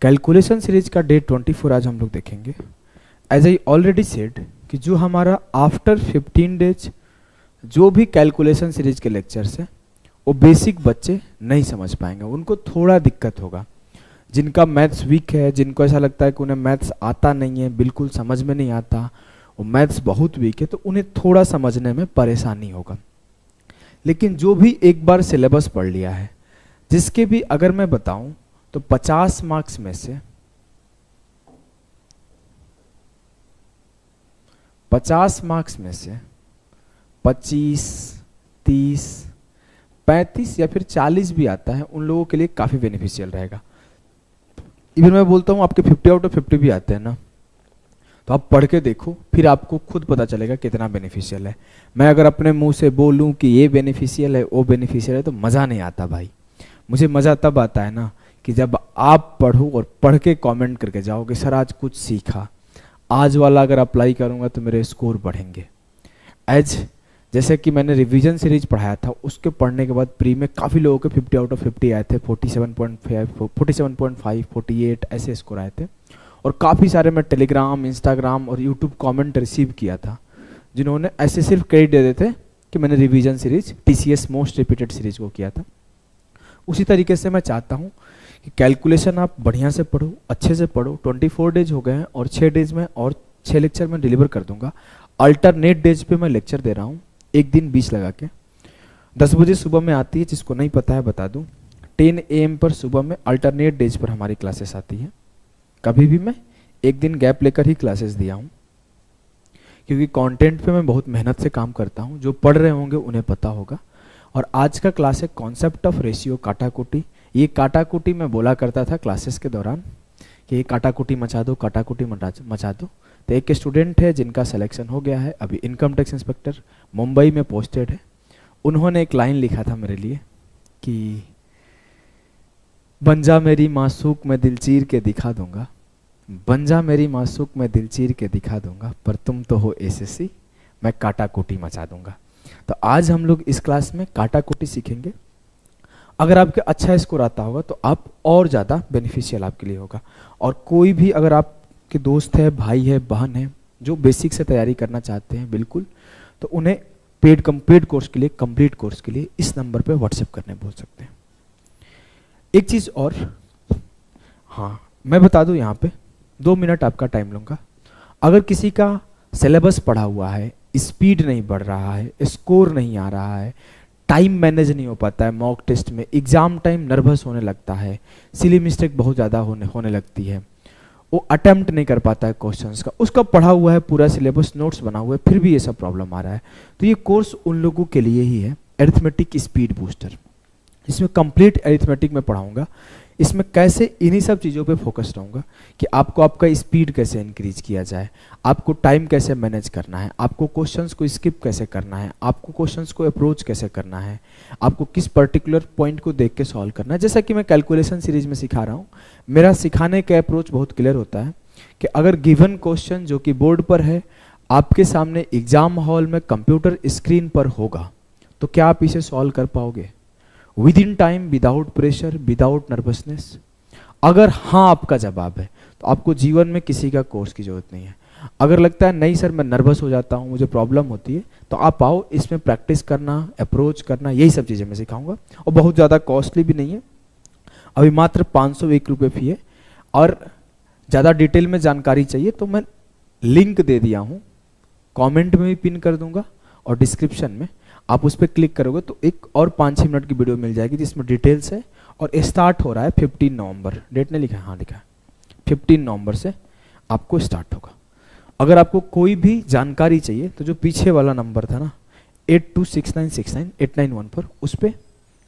Calculation series का day 24 आज हम लोग देखेंगे। एज आई ऑलरेडी सेड कि जो हमारा आफ्टर 15 डेज जो भी कैलकुलेशन सीरीज के लेक्चर्स हैं वो बेसिक बच्चे नहीं समझ पाएंगे, उनको थोड़ा दिक्कत होगा। जिनका मैथ्स वीक है, जिनको ऐसा लगता है कि उन्हें मैथ्स आता नहीं है, बिल्कुल समझ में नहीं आता, वो मैथ्स बहुत वीक है, तो उन्हें थोड़ा समझने में परेशानी होगा। लेकिन जो भी एक बार सिलेबस पढ़ लिया है, जिसके भी अगर मैं बताऊं तो 50 मार्क्स में से 25, 30, 35 या फिर 40 भी आता है, उन लोगों के लिए काफ़ी बेनिफिशियल रहेगा। इवन मैं बोलता हूँ आपके 50 आउट ऑफ 50 भी आते हैं ना, तो आप पढ़ के देखो, फिर आपको खुद पता चलेगा कितना बेनिफिशियल है। मैं अगर अपने मुंह से बोलूँ कि ये बेनिफिशियल है, वो बेनिफिशियल है, तो मज़ा नहीं आता भाई। मुझे मज़ा तब आता है ना कि जब आप पढ़ो और पढ़ के कमेंट करके जाओ कि सर आज कुछ सीखा, आज वाला अगर अप्लाई करूँगा तो मेरे स्कोर बढ़ेंगे। जैसे कि मैंने रिवीजन सीरीज पढ़ाया था, उसके पढ़ने के बाद प्री में काफ़ी लोगों के 50 आउट ऑफ 50 आए थे, 47.5, 47.5, 48 ऐसे स्कोर आए थे। और काफ़ी सारे मैं टेलीग्राम, इंस्टाग्राम और यूट्यूब कमेंट रिसीव किया था, जिन्होंने ऐसे सिर्फ क्रेडिट दे देते कि मैंने revision series TCS most repeated series को किया था। उसी तरीके से मैं चाहता हूँ कि कैलकुलेशन आप बढ़िया से पढ़ो, अच्छे से पढ़ो। 24 डेज हो गए हैं और 6 डेज में और 6 लेक्चर मैं डिलीवर कर दूंगा। अल्टरनेट डेज पे मैं लेक्चर दे रहा हूँ, एक दिन 20 लगा के। 10 बजे सुबह में आती है, जिसको नहीं पता है बता दूँ, 10 AM पर सुबह में अल्टरनेट डेज पर हमारी क्लासेस आती हैं। कभी भी मैं एक दिन गैप लेकर ही क्लासेस दिया हूँ, क्योंकि कंटेंट पे मैं बहुत मेहनत से काम करता हूँ। जो पढ़ रहे होंगे उन्हें पता होगा। और आज का क्लास है कॉन्सेप्ट ऑफ रेशियो, काटाकुटी। ये काटाकुटी मैं बोला करता था क्लासेस के दौरान कि ये काटाकुटी मचा दो, काटाकुटी मचा दो। तो एक स्टूडेंट है जिनका सिलेक्शन हो गया है, अभी इनकम टैक्स इंस्पेक्टर मुंबई में पोस्टेड है। उन्होंने एक लाइन लिखा था मेरे लिए कि बन जा मेरी मासूक मैं दिल चीर के दिखा दूंगा, बन जा मेरी मासूक मैं दिल चीर के दिखा दूंगा, पर तुम तो हो SSC, मैं काटाकुटी मचा दूंगा। तो आज हम लोग इस क्लास में काटाकुटी सीखेंगे। अगर आपके अच्छा स्कोर आता होगा तो आप और ज़्यादा बेनिफिशियल आपके लिए होगा। और कोई भी अगर आपके दोस्त है, भाई है, बहन है, जो बेसिक से तैयारी करना चाहते हैं बिल्कुल, तो उन्हें पेड कोर्स के लिए, कंप्लीट कोर्स के लिए इस नंबर पे व्हाट्सएप करने बोल सकते हैं। एक चीज़ और, हाँ मैं बता दूँ, यहाँ पे 2 मिनट आपका टाइम लूँगा। अगर किसी का सिलेबस पढ़ा हुआ है, स्पीड नहीं बढ़ रहा है, स्कोर नहीं आ रहा है, टाइम मैनेज नहीं हो पाता है, मॉक टेस्ट में एग्जाम टाइम नर्वस होने लगता है, सिली मिस्टेक बहुत ज़्यादा होने लगती है, वो अटेम्प्ट नहीं कर पाता है क्वेश्चंस का, उसका पढ़ा हुआ है पूरा सिलेबस, नोट्स बना हुआ है, फिर भी ये सब प्रॉब्लम आ रहा है, तो ये कोर्स उन लोगों के लिए ही है, अरिथमेटिक स्पीड बूस्टर। इसमें कंप्लीट अरिथमेटिक में पढ़ाऊंगा। इसमें कैसे इन्हीं सब चीज़ों पे फोकस रहूँगा कि आपको आपका स्पीड कैसे इंक्रीज किया जाए, आपको टाइम कैसे मैनेज करना है, आपको क्वेश्चंस को स्किप कैसे करना है, आपको क्वेश्चंस को अप्रोच कैसे करना है, आपको किस पर्टिकुलर पॉइंट को देख के सॉल्व करना है। जैसा कि मैं कैलकुलेशन सीरीज में सिखा रहा हूँ, मेरा सिखाने का अप्रोच बहुत क्लियर होता है कि अगर गिवन क्वेश्चन जो कि बोर्ड पर है, आपके सामने एग्जाम हॉल में कंप्यूटर स्क्रीन पर होगा, तो क्या आप इसे सॉल्व कर पाओगे with in time, without pressure, without nervousness? अगर हाँ आपका जवाब है तो आपको जीवन में किसी का कोर्स की जरूरत नहीं है। अगर लगता है नहीं सर मैं नर्वस हो जाता हूँ, मुझे प्रॉब्लम होती है, तो आप आओ, इसमें प्रैक्टिस करना, अप्रोच करना, यही सब चीज़ें मैं सिखाऊंगा। और बहुत ज़्यादा कॉस्टली भी नहीं है, अभी मात्र 501 रुपये फी है। और ज़्यादा डिटेल में जानकारी चाहिए तो मैं लिंक दे दिया हूँ, कॉमेंट में भी पिन कर दूंगा और डिस्क्रिप्शन में, आप उस पर क्लिक करोगे तो एक और 5-6 मिनट की वीडियो मिल जाएगी जिसमें डिटेल्स है। और स्टार्ट हो रहा है 15 नवंबर, डेट नहीं लिखा है, हाँ लिखा है 15 नवंबर से आपको स्टार्ट होगा। अगर आपको कोई भी जानकारी चाहिए तो जो पीछे वाला नंबर था ना 8269698914 पर, उस पर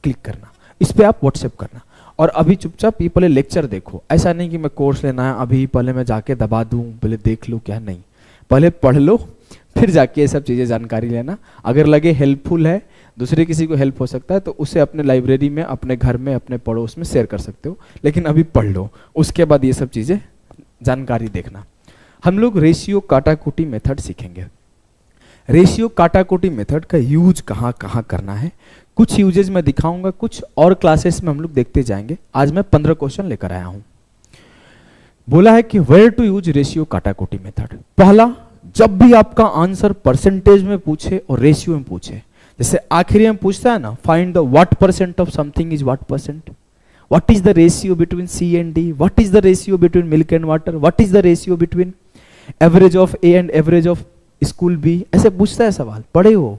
क्लिक करना, इस पर आप व्हाट्सएप करना। और अभी चुपचाप ये पहले लेक्चर देखो, ऐसा नहीं कि मैं कोर्स लेना है अभी पहले मैं जाके दबा दूँ, पहले देख लूँ क्या, नहीं, पहले पढ़ लो फिर जाके ये सब चीज़ें जानकारी लेना। अगर लगे हेल्पफुल है, दूसरे किसी को हेल्प हो सकता है, तो उसे अपने लाइब्रेरी में, अपने घर में, अपने पड़ोस में शेयर कर सकते हो, लेकिन अभी पढ़ लो, उसके बाद ये सब चीज़ें जानकारी देखना। हम लोग रेशियो काटाकुटी मेथड सीखेंगे। रेशियो काटाकुटी मेथड का यूज कहाँ कहाँ करना है, कुछ यूजेज मैं दिखाऊंगा, कुछ और क्लासेस में हम लोग देखते जाएंगे। आज मैं 15 क्वेश्चन लेकर आया हूँ। बोला है कि वेयर टू यूज रेशियो काटाकुटी मेथड। पहला, जब भी आपका आंसर परसेंटेज में पूछे और रेशियो में पूछे, जैसे आखिरी में पूछता है ना, find the what percent of something is what percent, what is the ratio between C and D, what is the ratio between milk and water, what is the ratio between average of A and average of school B, ऐसे पूछता है सवाल। पढ़े हो,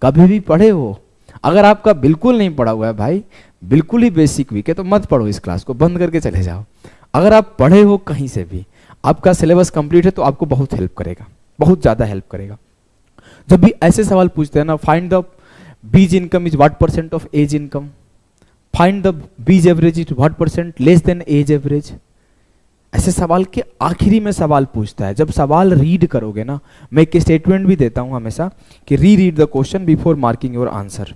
कभी भी पढ़े हो? अगर आपका बिल्कुल नहीं पढ़ा हुआ है भाई, बिल्कुल ही बेसिक वीक है, तो मत पढ़ो, इस क्लास को बंद करके चले जाओ। अगर आप पढ़े हो कहीं से भी, आपका सिलेबस कंप्लीट है, तो आपको बहुत हेल्प करेगा, बहुत ज्यादा हेल्प करेगा। जब भी ऐसे सवाल पूछते हैं ना, find the B's income is what percent of A's income, find the B's average is what percent less than A's average, ऐसे सवाल के आखिरी में सवाल पूछता है। जब सवाल रीड करोगे ना, मैं एक स्टेटमेंट भी देता हूं हमेशा कि री read the question before marking your answer,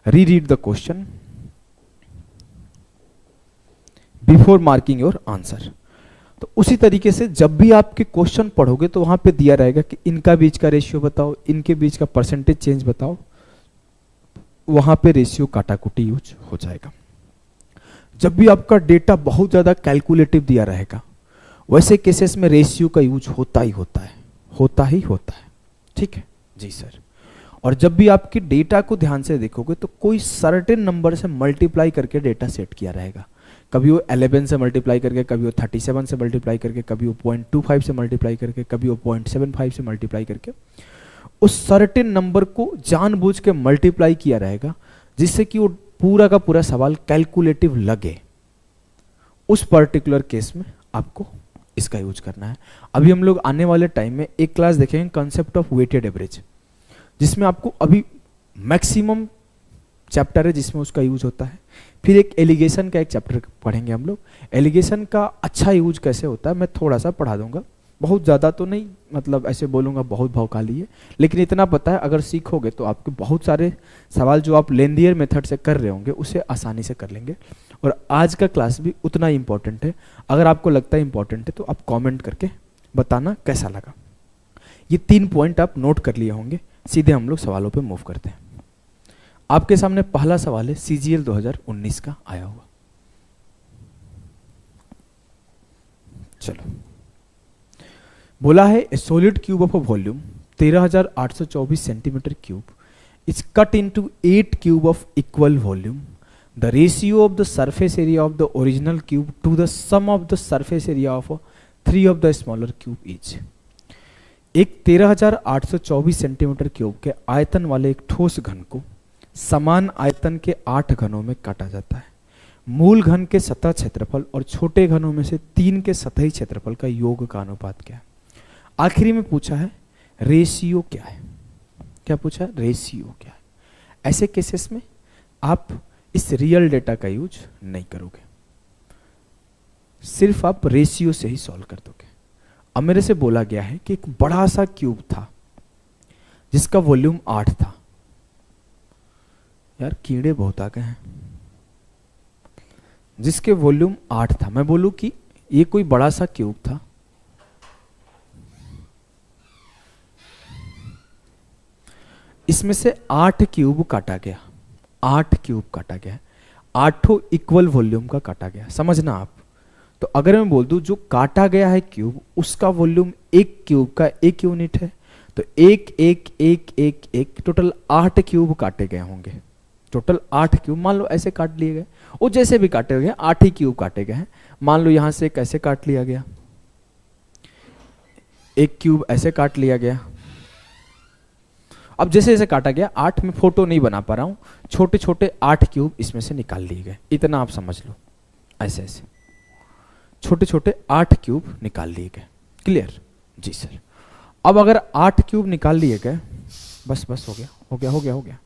री read the question before marking your answer. तो उसी तरीके से जब भी आपके क्वेश्चन पढ़ोगे तो वहां पे दिया रहेगा कि इनका बीच का रेशियो बताओ, इनके बीच का परसेंटेज चेंज बताओ, वहां पे रेशियो काटाकुटी यूज हो जाएगा। जब भी आपका डेटा बहुत ज्यादा कैलकुलेटिव दिया रहेगा, वैसे केसेस में रेशियो का यूज होता ही होता है, होता ही होता है। ठीक है जी सर। और जब भी आपकी डेटा को ध्यान से देखोगे तो कोई सर्टेन नंबर से मल्टीप्लाई करके डेटा सेट किया रहेगा। कभी वो 11 से मल्टीप्लाई करके, कभी वो 37 से मल्टीप्लाई करके, कभी वो 0.25 से मल्टीप्लाई करके, कभी वो 0.75 से मल्टीप्लाई करके उस सर्टेन नंबर को जानबूझ के मल्टीप्लाई किया रहेगा, जिससे कि वो पूरा का पूरा सवाल कैलकुलेटिव लगे। उस पर्टिकुलर केस में आपको इसका यूज करना है। अभी हम लोग आने वाले टाइम में एक क्लास देखेंगे कंसेप्ट ऑफ वेटेड एवरेज, जिसमें आपको अभी मैक्सिमम चैप्टर है जिसमें उसका यूज होता है। फिर एक एलिगेशन का एक चैप्टर पढ़ेंगे हम लोग। एलिगेशन का अच्छा यूज कैसे होता है मैं थोड़ा सा पढ़ा दूंगा, बहुत ज़्यादा तो नहीं, मतलब ऐसे बोलूँगा बहुत भौकाली है, लेकिन इतना पता है अगर सीखोगे तो आपके बहुत सारे सवाल जो आप लेंदियर मेथड से कर रहे होंगे उसे आसानी से कर लेंगे। और आज का क्लास भी उतना ही इंपॉर्टेंट है। अगर आपको लगता है इंपॉर्टेंट है तो आप कमेंट करके बताना कैसा लगा। ये 3 पॉइंट आप नोट कर लिए होंगे। सीधे हम लोग सवालों पे मूव करते हैं। आपके सामने पहला सवाल है CGL 2019 का आया हुआ। चलो, बोला है a solid cube of a volume 13,824 centimetre cube is cut into 8 cube of equal volume. The ratio of the surface area of the original cube to the sum of the surface area of 3 of the smaller cube is. एक 13,824 centimetre cube के आयतन वाले एक ठोस घन को समान आयतन के 8 घनों में काटा जाता है। मूल घन के सतह क्षेत्रफल और छोटे घनों में से 3 के सतही क्षेत्रफल का योग का अनुपात क्या है। आखिरी में पूछा है रेशियो क्या है। क्या पूछा है? रेशियो क्या है। ऐसे केसेस में आप इस रियल डेटा का यूज नहीं करोगे, सिर्फ आप रेशियो से ही सॉल्व कर दोगे। अब मेरे से बोला गया है कि एक बड़ा सा क्यूब था जिसका वॉल्यूम 8 था। यार कीड़े बहुत आ गए हैं। जिसके वॉल्यूम 8 था, मैं बोलूं कि ये कोई बड़ा सा क्यूब था, इसमें से 8 क्यूब काटा गया, 8 क्यूब काटा गया, 8 इक्वल वॉल्यूम का काटा गया। समझना आप। तो अगर मैं बोल दूं जो काटा गया है क्यूब उसका वॉल्यूम एक क्यूब का 1 यूनिट है, तो 1 1 1 1 1 टोटल 8 क्यूब काटे गए होंगे। टोटल 8 क्यूब मान लो ऐसे काट लिए गए, वो जैसे भी काटे गए 8 ही क्यूब काटे गए हैं। मान लो यहां से कैसे काट लिया गया, एक क्यूब ऐसे काट लिया गया। अब जैसे जैसे काटा गया 8 में फोटो नहीं बना पा रहा हूं, छोटे छोटे 8 क्यूब इसमें से निकाल लिए गए। इतना आप समझ लो, ऐसे ऐसे छोटे छोटे 8 क्यूब निकाल लिए गए। क्लियर जी सर। अब अगर 8 क्यूब निकाल लिए गए, बस बस हो गया हो गया हो गया हो गया।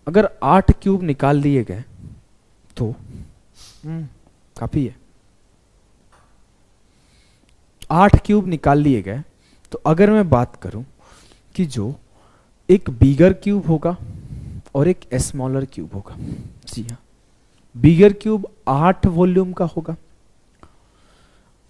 अगर 8 क्यूब निकाल लिए गए तो काफी है। 8 क्यूब निकाल लिए गए तो अगर मैं बात करूं कि जो एक बिगर क्यूब होगा और एक स्मॉलर क्यूब होगा, जी हाँ, बिगर क्यूब 8 वॉल्यूम का होगा,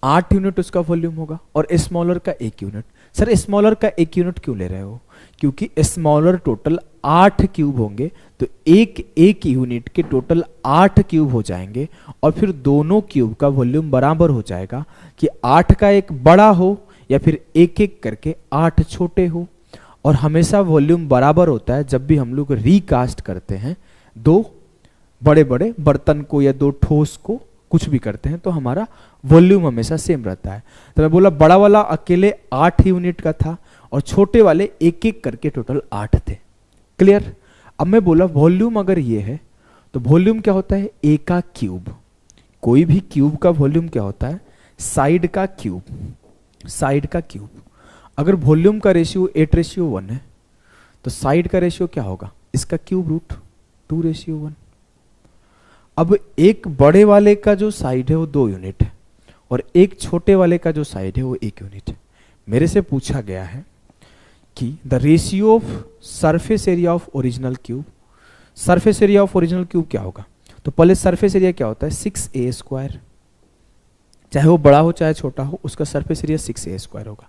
8 यूनिट उसका वॉल्यूम होगा, और स्मॉलर का 1 यूनिट। सर स्मॉलर का 1 यूनिट क्यों ले रहे हो? क्योंकि स्मॉलर टोटल 8 क्यूब होंगे, तो तो एक यूनिट के टोटल 8 क्यूब हो जाएंगे और फिर दोनों क्यूब का वॉल्यूम बराबर हो जाएगा कि 8 का एक बड़ा हो या फिर एक एक करके 8 छोटे हो। और हमेशा वॉल्यूम बराबर होता है जब भी हम लोग रिकास्ट करते हैं दो बड़े बड़े बर्तन को या दो ठोस को कुछ भी करते हैं तो हमारा वॉल्यूम हमेशा सेम रहता है। तो मैं बोला बड़ा वाला अकेले 8 यूनिट का था और छोटे वाले एक एक करके टोटल 8 थे। क्लियर। अब मैं बोला वॉल्यूम अगर ये है तो वॉल्यूम क्या होता है, ए का क्यूब। कोई भी क्यूब का वॉल्यूम क्या होता है, साइड का क्यूब। साइड का क्यूब। अगर वॉल्यूम का रेशियो 8:1 है तो साइड का रेशियो क्या होगा, इसका क्यूब रूट 2:1। अब एक बड़े वाले का जो साइड है वो 2 यूनिट है और एक छोटे वाले का जो साइड है वो 1 यूनिट है। मेरे से पूछा गया है कि the ratio of surface area of original cube. Surface area of original cube क्या होगा, तो पहले सरफेस एरिया क्या होता है 6a²। चाहे वो बड़ा हो चाहे छोटा हो उसका सरफेस एरिया 6a² होगा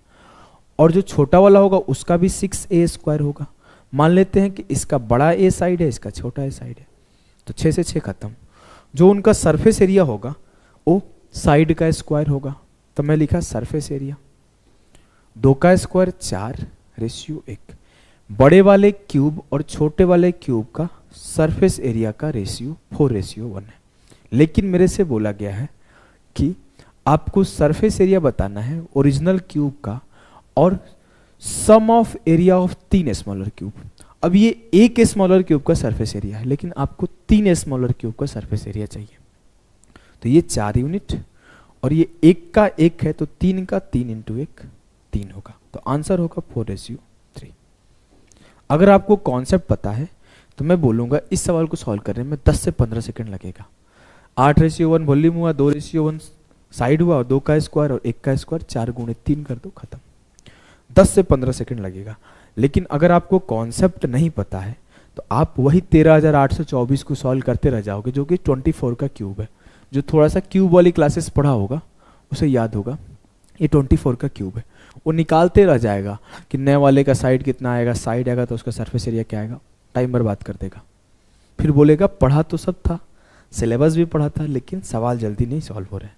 और जो छोटा वाला होगा उसका भी 6a² होगा। मान लेते हैं कि इसका बड़ा ए साइड है इसका छोटा ए साइड है तो 6 से 6 खत्म। जो उनका सरफेस एरिया होगा वो साइड का स्क्वायर होगा। तो मैं लिखा सरफेस एरिया 2 का स्क्वायर 4:1। बड़े वाले क्यूब और छोटे वाले क्यूब का सरफेस एरिया का रेशियो 4:1 है। लेकिन मेरे से बोला गया है कि आपको सरफेस एरिया बताना है ओरिजिनल क्यूब का और sum of area of 3 smaller cube. अब ये एक स्मॉलर क्यूब का सरफेस एरिया है लेकिन आपको 3 स्मॉलर क्यूब का सरफेस एरिया चाहिए। तो ये 4 यूनिट और ये 1 का 1 है तो 3 का 3 × 1 3 होगा। तो आंसर होगा 4:3। अगर आपको कॉन्सेप्ट पता है तो मैं बोलूंगा इस सवाल को सॉल्व करने में 10 से 15 सेकंड लगेगा। 8:1 वॉल्यूम हुआ, 2:1 साइड हुआ और 2 का स्क्वायर और 1 का स्क्वायर 4 × 3 कर दो, खत्म। 10 से 15 सेकंड लगेगा। लेकिन अगर आपको कॉन्सेप्ट नहीं पता है तो आप वही 13,824 को सॉल्व करते रह जाओगे जो कि 24 का क्यूब है। जो थोड़ा सा क्यूब वाली क्लासेस पढ़ा होगा उसे याद होगा ये 24 का क्यूब है। वो निकालते रह जाएगा कि नए वाले का साइड कितना आएगा, साइड आएगा तो उसका सरफेस एरिया क्या आएगा, टाइम बर्बाद कर देगा। फिर बोलेगा पढ़ा तो सब था, सिलेबस भी पढ़ा था लेकिन सवाल जल्दी नहीं सॉल्व हो रहे हैं।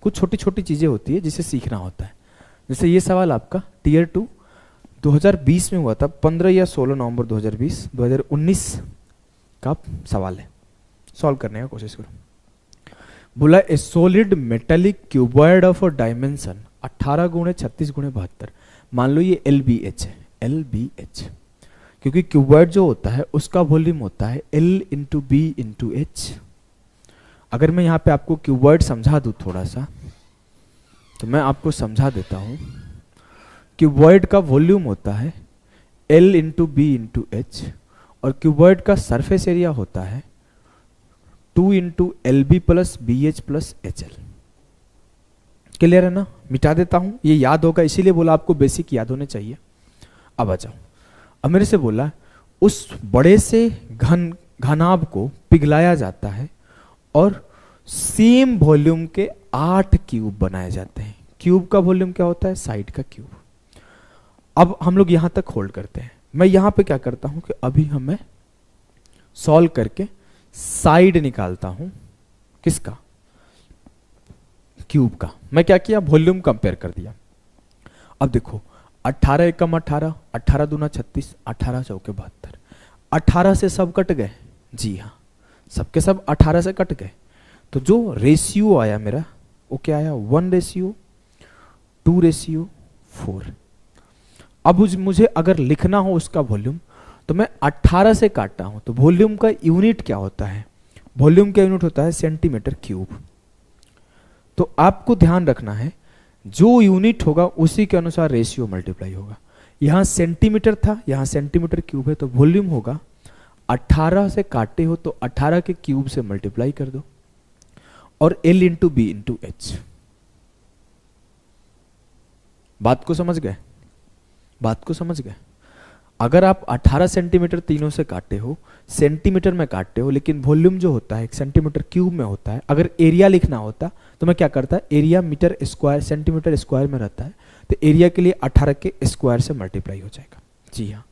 कुछ छोटी छोटी चीज़ें होती है जिसे सीखना होता है। जैसे ये सवाल आपका टीयर 2 2020 में हुआ था, 15 या 16 नवंबर 2019 का सवाल है। सॉल्व करने का कोशिश करो। बोला ए solid metallic cuboid of a dimension 18 × 36 × 72। मान लो ये LBH है, LBH, क्योंकि क्यूबॉइड जो होता है उसका वॉल्यूम होता है L × B × H। अगर मैं यहाँ पे आपको क्यूबॉइड समझा दूँ थोड़ा सा तो मैं आपको समझा देता हूँ। क्यूबॉइड का वॉल्यूम होता है L × B × H और क्यूबॉइड का सरफेस एरिया होता है 2 × LB + BH + HL। क्लियर है ना। मिटा देता हूं, ये याद होगा इसीलिए बोला आपको बेसिक याद होने चाहिए। अब आ जाओ। अब मेरे से बोला उस बड़े से घनाभ को पिघलाया जाता है और सेम वॉल्यूम के 8 क्यूब बनाए जाते हैं। क्यूब का वॉल्यूम क्या होता है, साइड का क्यूब। अब हम लोग यहां तक होल्ड करते हैं। मैं यहां पे क्या करता हूं कि अभी हमें सॉल्व करके साइड निकालता हूं, किसका, क्यूब का। मैं क्या किया, वॉल्यूम कंपेयर कर दिया। अब देखो 18 × 18, 18 दूना 36, 18 चौके 72। 18 से सब कट गए, जी हाँ सबके सब 18 से कट गए। तो जो रेशियो आया मेरा वो क्या आया, 1:2:4। अब मुझे अगर लिखना हो उसका वॉल्यूम तो मैं 18 से काटता हूं। तो वॉल्यूम का यूनिट क्या होता है, वॉल्यूम का यूनिट होता है सेंटीमीटर क्यूब। तो आपको ध्यान रखना है जो यूनिट होगा उसी के अनुसार रेशियो मल्टीप्लाई होगा। यहां सेंटीमीटर था, यहां सेंटीमीटर क्यूब है, तो वॉल्यूम होगा 18 से काटे हो तो 18 के क्यूब से मल्टीप्लाई कर दो और L × B × H। बात को समझ गए, बात को समझ गए। अगर आप 18 सेंटीमीटर तीनों से काटे हो, सेंटीमीटर में काटते हो, लेकिन वॉल्यूम जो होता है सेंटीमीटर क्यूब में होता है। अगर एरिया लिखना होता तो मैं क्या करता, area metre square centimetre square में रहता है तो एरिया के लिए 18 के स्क्वायर से मल्टीप्लाई हो जाएगा। जी हाँ,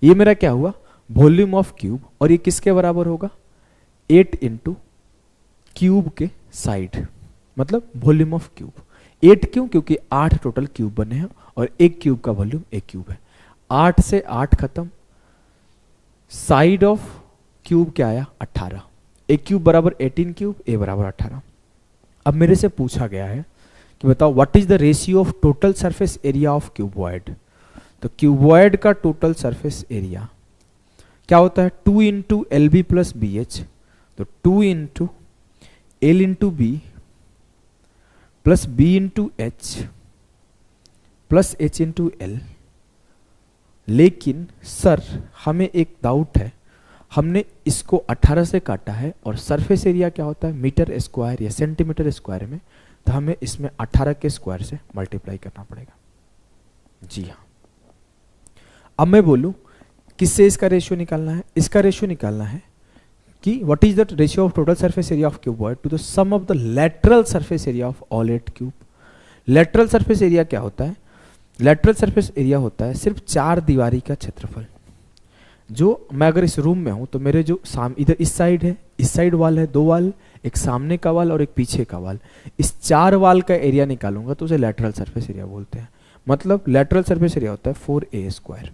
ये मेरा क्या हुआ, वॉल्यूम ऑफ क्यूब, और ये किसके बराबर होगा? 8 इंटू क्यूब के साइड, मतलब वॉल्यूम ऑफ क्यूब। 8 क्यों? क्योंकि 8 टोटल क्यूब बने हैं और एक क्यूब का वॉल्यूम 1 क्यूब है। 8 से 8 खत्म, साइड ऑफ क्यूब क्या आया? 18। एक क्यूब बराबर 18 क्यूब, ए बराबर 18। अब मेरे से पूछा गया है कि बताओ what is the ratio of total surface area of cuboid. तो क्यूबॉइड का टोटल सरफेस एरिया क्या होता है? 2 into L B plus B H. तो 2 into L into B plus B into H plus H into L. लेकिन sir हमें एक doubt है, हमने इसको 18 से काटा है और सरफेस एरिया क्या होता है? मीटर स्क्वायर या सेंटीमीटर स्क्वायर में, तो हमें इसमें 18 के स्क्वायर से मल्टीप्लाई करना पड़ेगा। जी हाँ। अब मैं बोलूं किससे इसका रेशियो निकालना है? इसका रेशियो निकालना है कि what is the ratio of total surface area of cuboid to the sum of the lateral surface area of all 8 cube. Lateral surface area क्या होता है? लेटरल सरफेस एरिया होता है सिर्फ 4 दीवारी का क्षेत्रफल। जो मैं अगर इस रूम में हूं तो मेरे जो इधर इस साइड है, इस साइड वाल है, 2 वाल, एक सामने का वाल और एक पीछे का वाल, इस 4 वाल का एरिया निकालूंगा तो उसे लेटरल सरफेस एरिया बोलते हैं। मतलब लेटरल सरफेस एरिया होता है 4a स्क्वायर।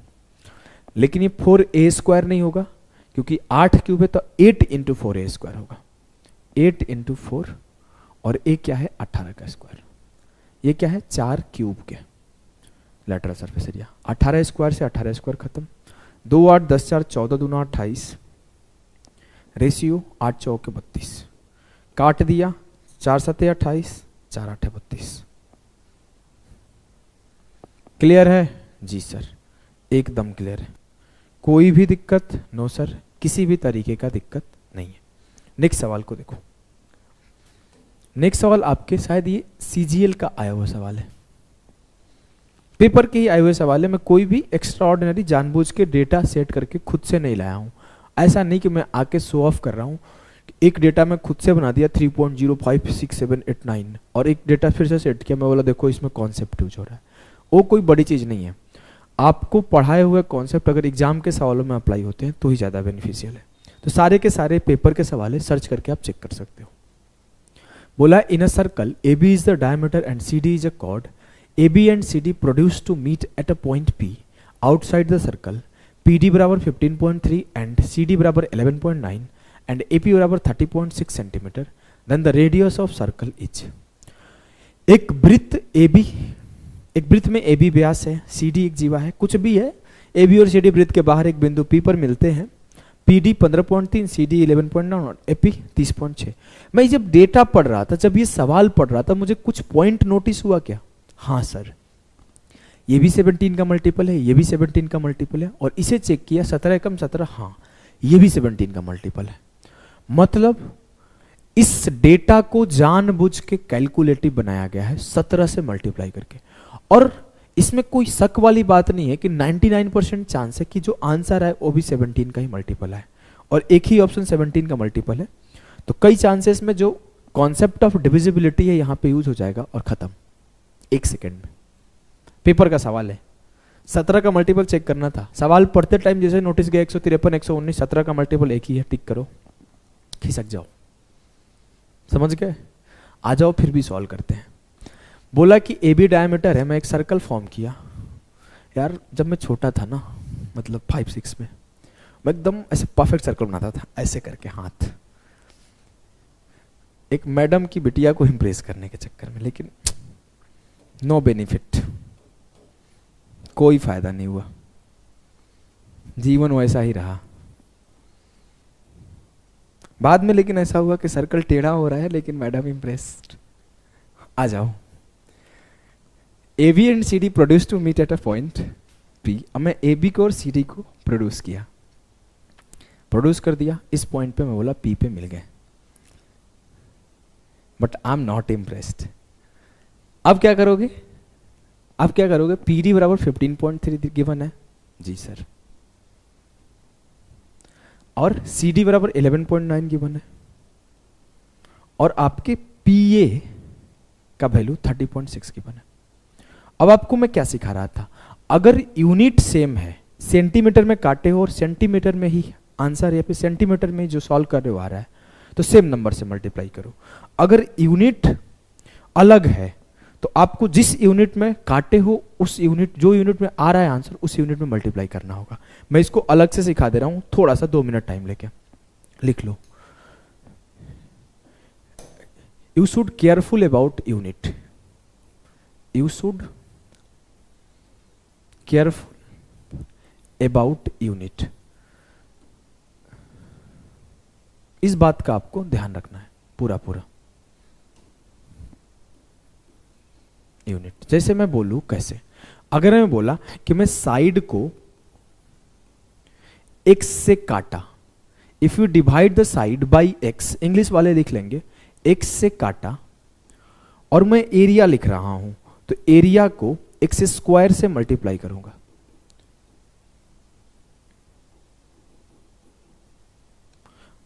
लेकिन ये 4a स्क्वायर नहीं होगा क्योंकि 8 क्यूब है, तो 8 इंटू 4a स्क्वायर होगा। 8 इंटू 4 और a क्या है? 18 का स्क्वायर। ये क्या है? 4 क्यूब के लेटरल सरफेस एरिया। 18 स्क्वायर से 18 स्क्वायर खत्म। 2 8 10 4 14 दूना 28, रेशियो 8 चौके 32, काट दिया 4 7 28, 4 8 32। क्लियर है? जी सर, एकदम क्लियर है। कोई भी दिक्कत? नो सर, किसी भी तरीके का दिक्कत नहीं है। नेक्स्ट सवाल को देखो। नेक्स्ट सवाल आपके शायद ये सीजीएल का आया हुआ सवाल है, पेपर के ही आए हुए सवाल है। मैं कोई भी एक्स्ट्रा ऑर्डिनरी जानबूझ के डेटा सेट करके खुद से नहीं लाया हूं। ऐसा नहीं कि मैं आके शो ऑफ कर रहा हूं। एक डेटा मैं खुद से बना दिया 3.056789 और एक डेटा फिर से सेट किया, मैं बोला देखो इसमें कॉन्सेप्ट यूज हो रहा है। वो कोई बड़ी चीज नहीं है। आपको पढ़ाए हुए कॉन्सेप्ट अगर एग्जाम के सवालों में अप्लाई होते हैं तो ही ज्यादा बेनिफिशियल है। तो सारे के सारे पेपर के सवाल है, सर्च करके आप चेक कर सकते हो। बोला in a circle A B is the diameter and C D is a chord, AB and CD produced to meet at a point P outside the circle, PD बराबर 15.3 and CD बराबर 11.9 and AP बराबर 30.6 centimetre, then the radius of circle is। एक वृत्त AB, एक वृत्त में AB व्यास है, CD एक जीवा है, कुछ भी है, AB और CD वृत्त के बाहर एक बिंदु P पर मिलते हैं। PD 15.3, CD 11.9 और AP 30.6। मैं जब डेटा पढ़ रहा था, जब ये सवाल पढ़ रहा था, मुझे कुछ पॉइंट नोटिस हुआ क्या? हाँ सर, ये भी 17 का मल्टीपल है, ये भी 17 का मल्टीपल है, और इसे चेक किया 17 कम 17, हाँ ये भी 17 का मल्टीपल है। मतलब इस डेटा को जानबूझ के कैलकुलेटिव बनाया गया है 17 से मल्टीप्लाई करके। और इसमें कोई शक वाली बात नहीं है कि 99% चांस है कि जो आंसर है वो भी 17 का ही मल्टीपल है, और एक ही ऑप्शन 17 का मल्टीपल है। तो कई चांसेस में जो कॉन्सेप्ट ऑफ डिविजिबिलिटी है यहां पे यूज हो जाएगा और खत्म, 1 सेकेंड में। पेपर का सवाल है, 17 का मल्टीपल चेक करना था। सवाल पढ़ते टाइम जैसे नोटिस गया 153, 119, 17 का मल्टीपल एक ही है, टिक करो, खिसक जाओ। समझ गए? आ जाओ फिर भी सॉल्व करते हैं। बोला कि ए बी डायमीटर है, मैं एक सर्कल फॉर्म किया। यार जब मैं छोटा था ना, मतलब 5-6 में, मैं एकदम ऐसे परफेक्ट सर्कल बनाता था, ऐसे करके हाथ, एक मैडम की बिटिया को इंप्रेस करने के चक्कर में, लेकिन नो बेनिफिट, कोई फायदा नहीं हुआ, जीवन वैसा ही रहा। बाद में लेकिन ऐसा हुआ कि सर्कल टेढ़ा हो रहा है लेकिन मैडम इंप्रेस्ड। आ जाओ। AB and CD produce to meet at a point P। अब मैं AB को और CD को प्रोड्यूस किया, प्रोड्यूस कर दिया, इस पॉइंट पे मैं बोला P पे मिल गए, but I am not impressed. अब क्या करोगे? अब क्या करोगे? PD बराबर 15.3 गिवन है, जी सर, और CD बराबर 11.9 गिवन है, और आपके PA का वैल्यू 30.6 गिवन है। अब आपको मैं क्या सिखा रहा था? अगर यूनिट सेम है, सेंटीमीटर में काटे हो और सेंटीमीटर में ही आंसर या फिर सेंटीमीटर में जो सॉल्व कर रहे हो आ रहा है, तो सेम नंबर से मल्टीप्लाई करो। अगर यूनिट अलग है तो आपको जिस यूनिट में काटे हो उस यूनिट, जो यूनिट में आ रहा है आंसर, उस यूनिट में मल्टीप्लाई करना होगा। मैं इसको अलग से सिखा दे रहा हूं, थोड़ा सा 2 मिनट टाइम लेके लिख लो। You should careful about unit, you should careful about unit. इस बात का आपको ध्यान रखना है पूरा पूरा। यूनिट जैसे मैं बोलूं कैसे, अगर मैं बोला कि मैं साइड को x से काटा, if you divide the side by x, English वाले लिख लेंगे x से काटा, और मैं एरिया लिख रहा हूं तो एरिया को x स्क्वायर से मल्टीप्लाई करूंगा।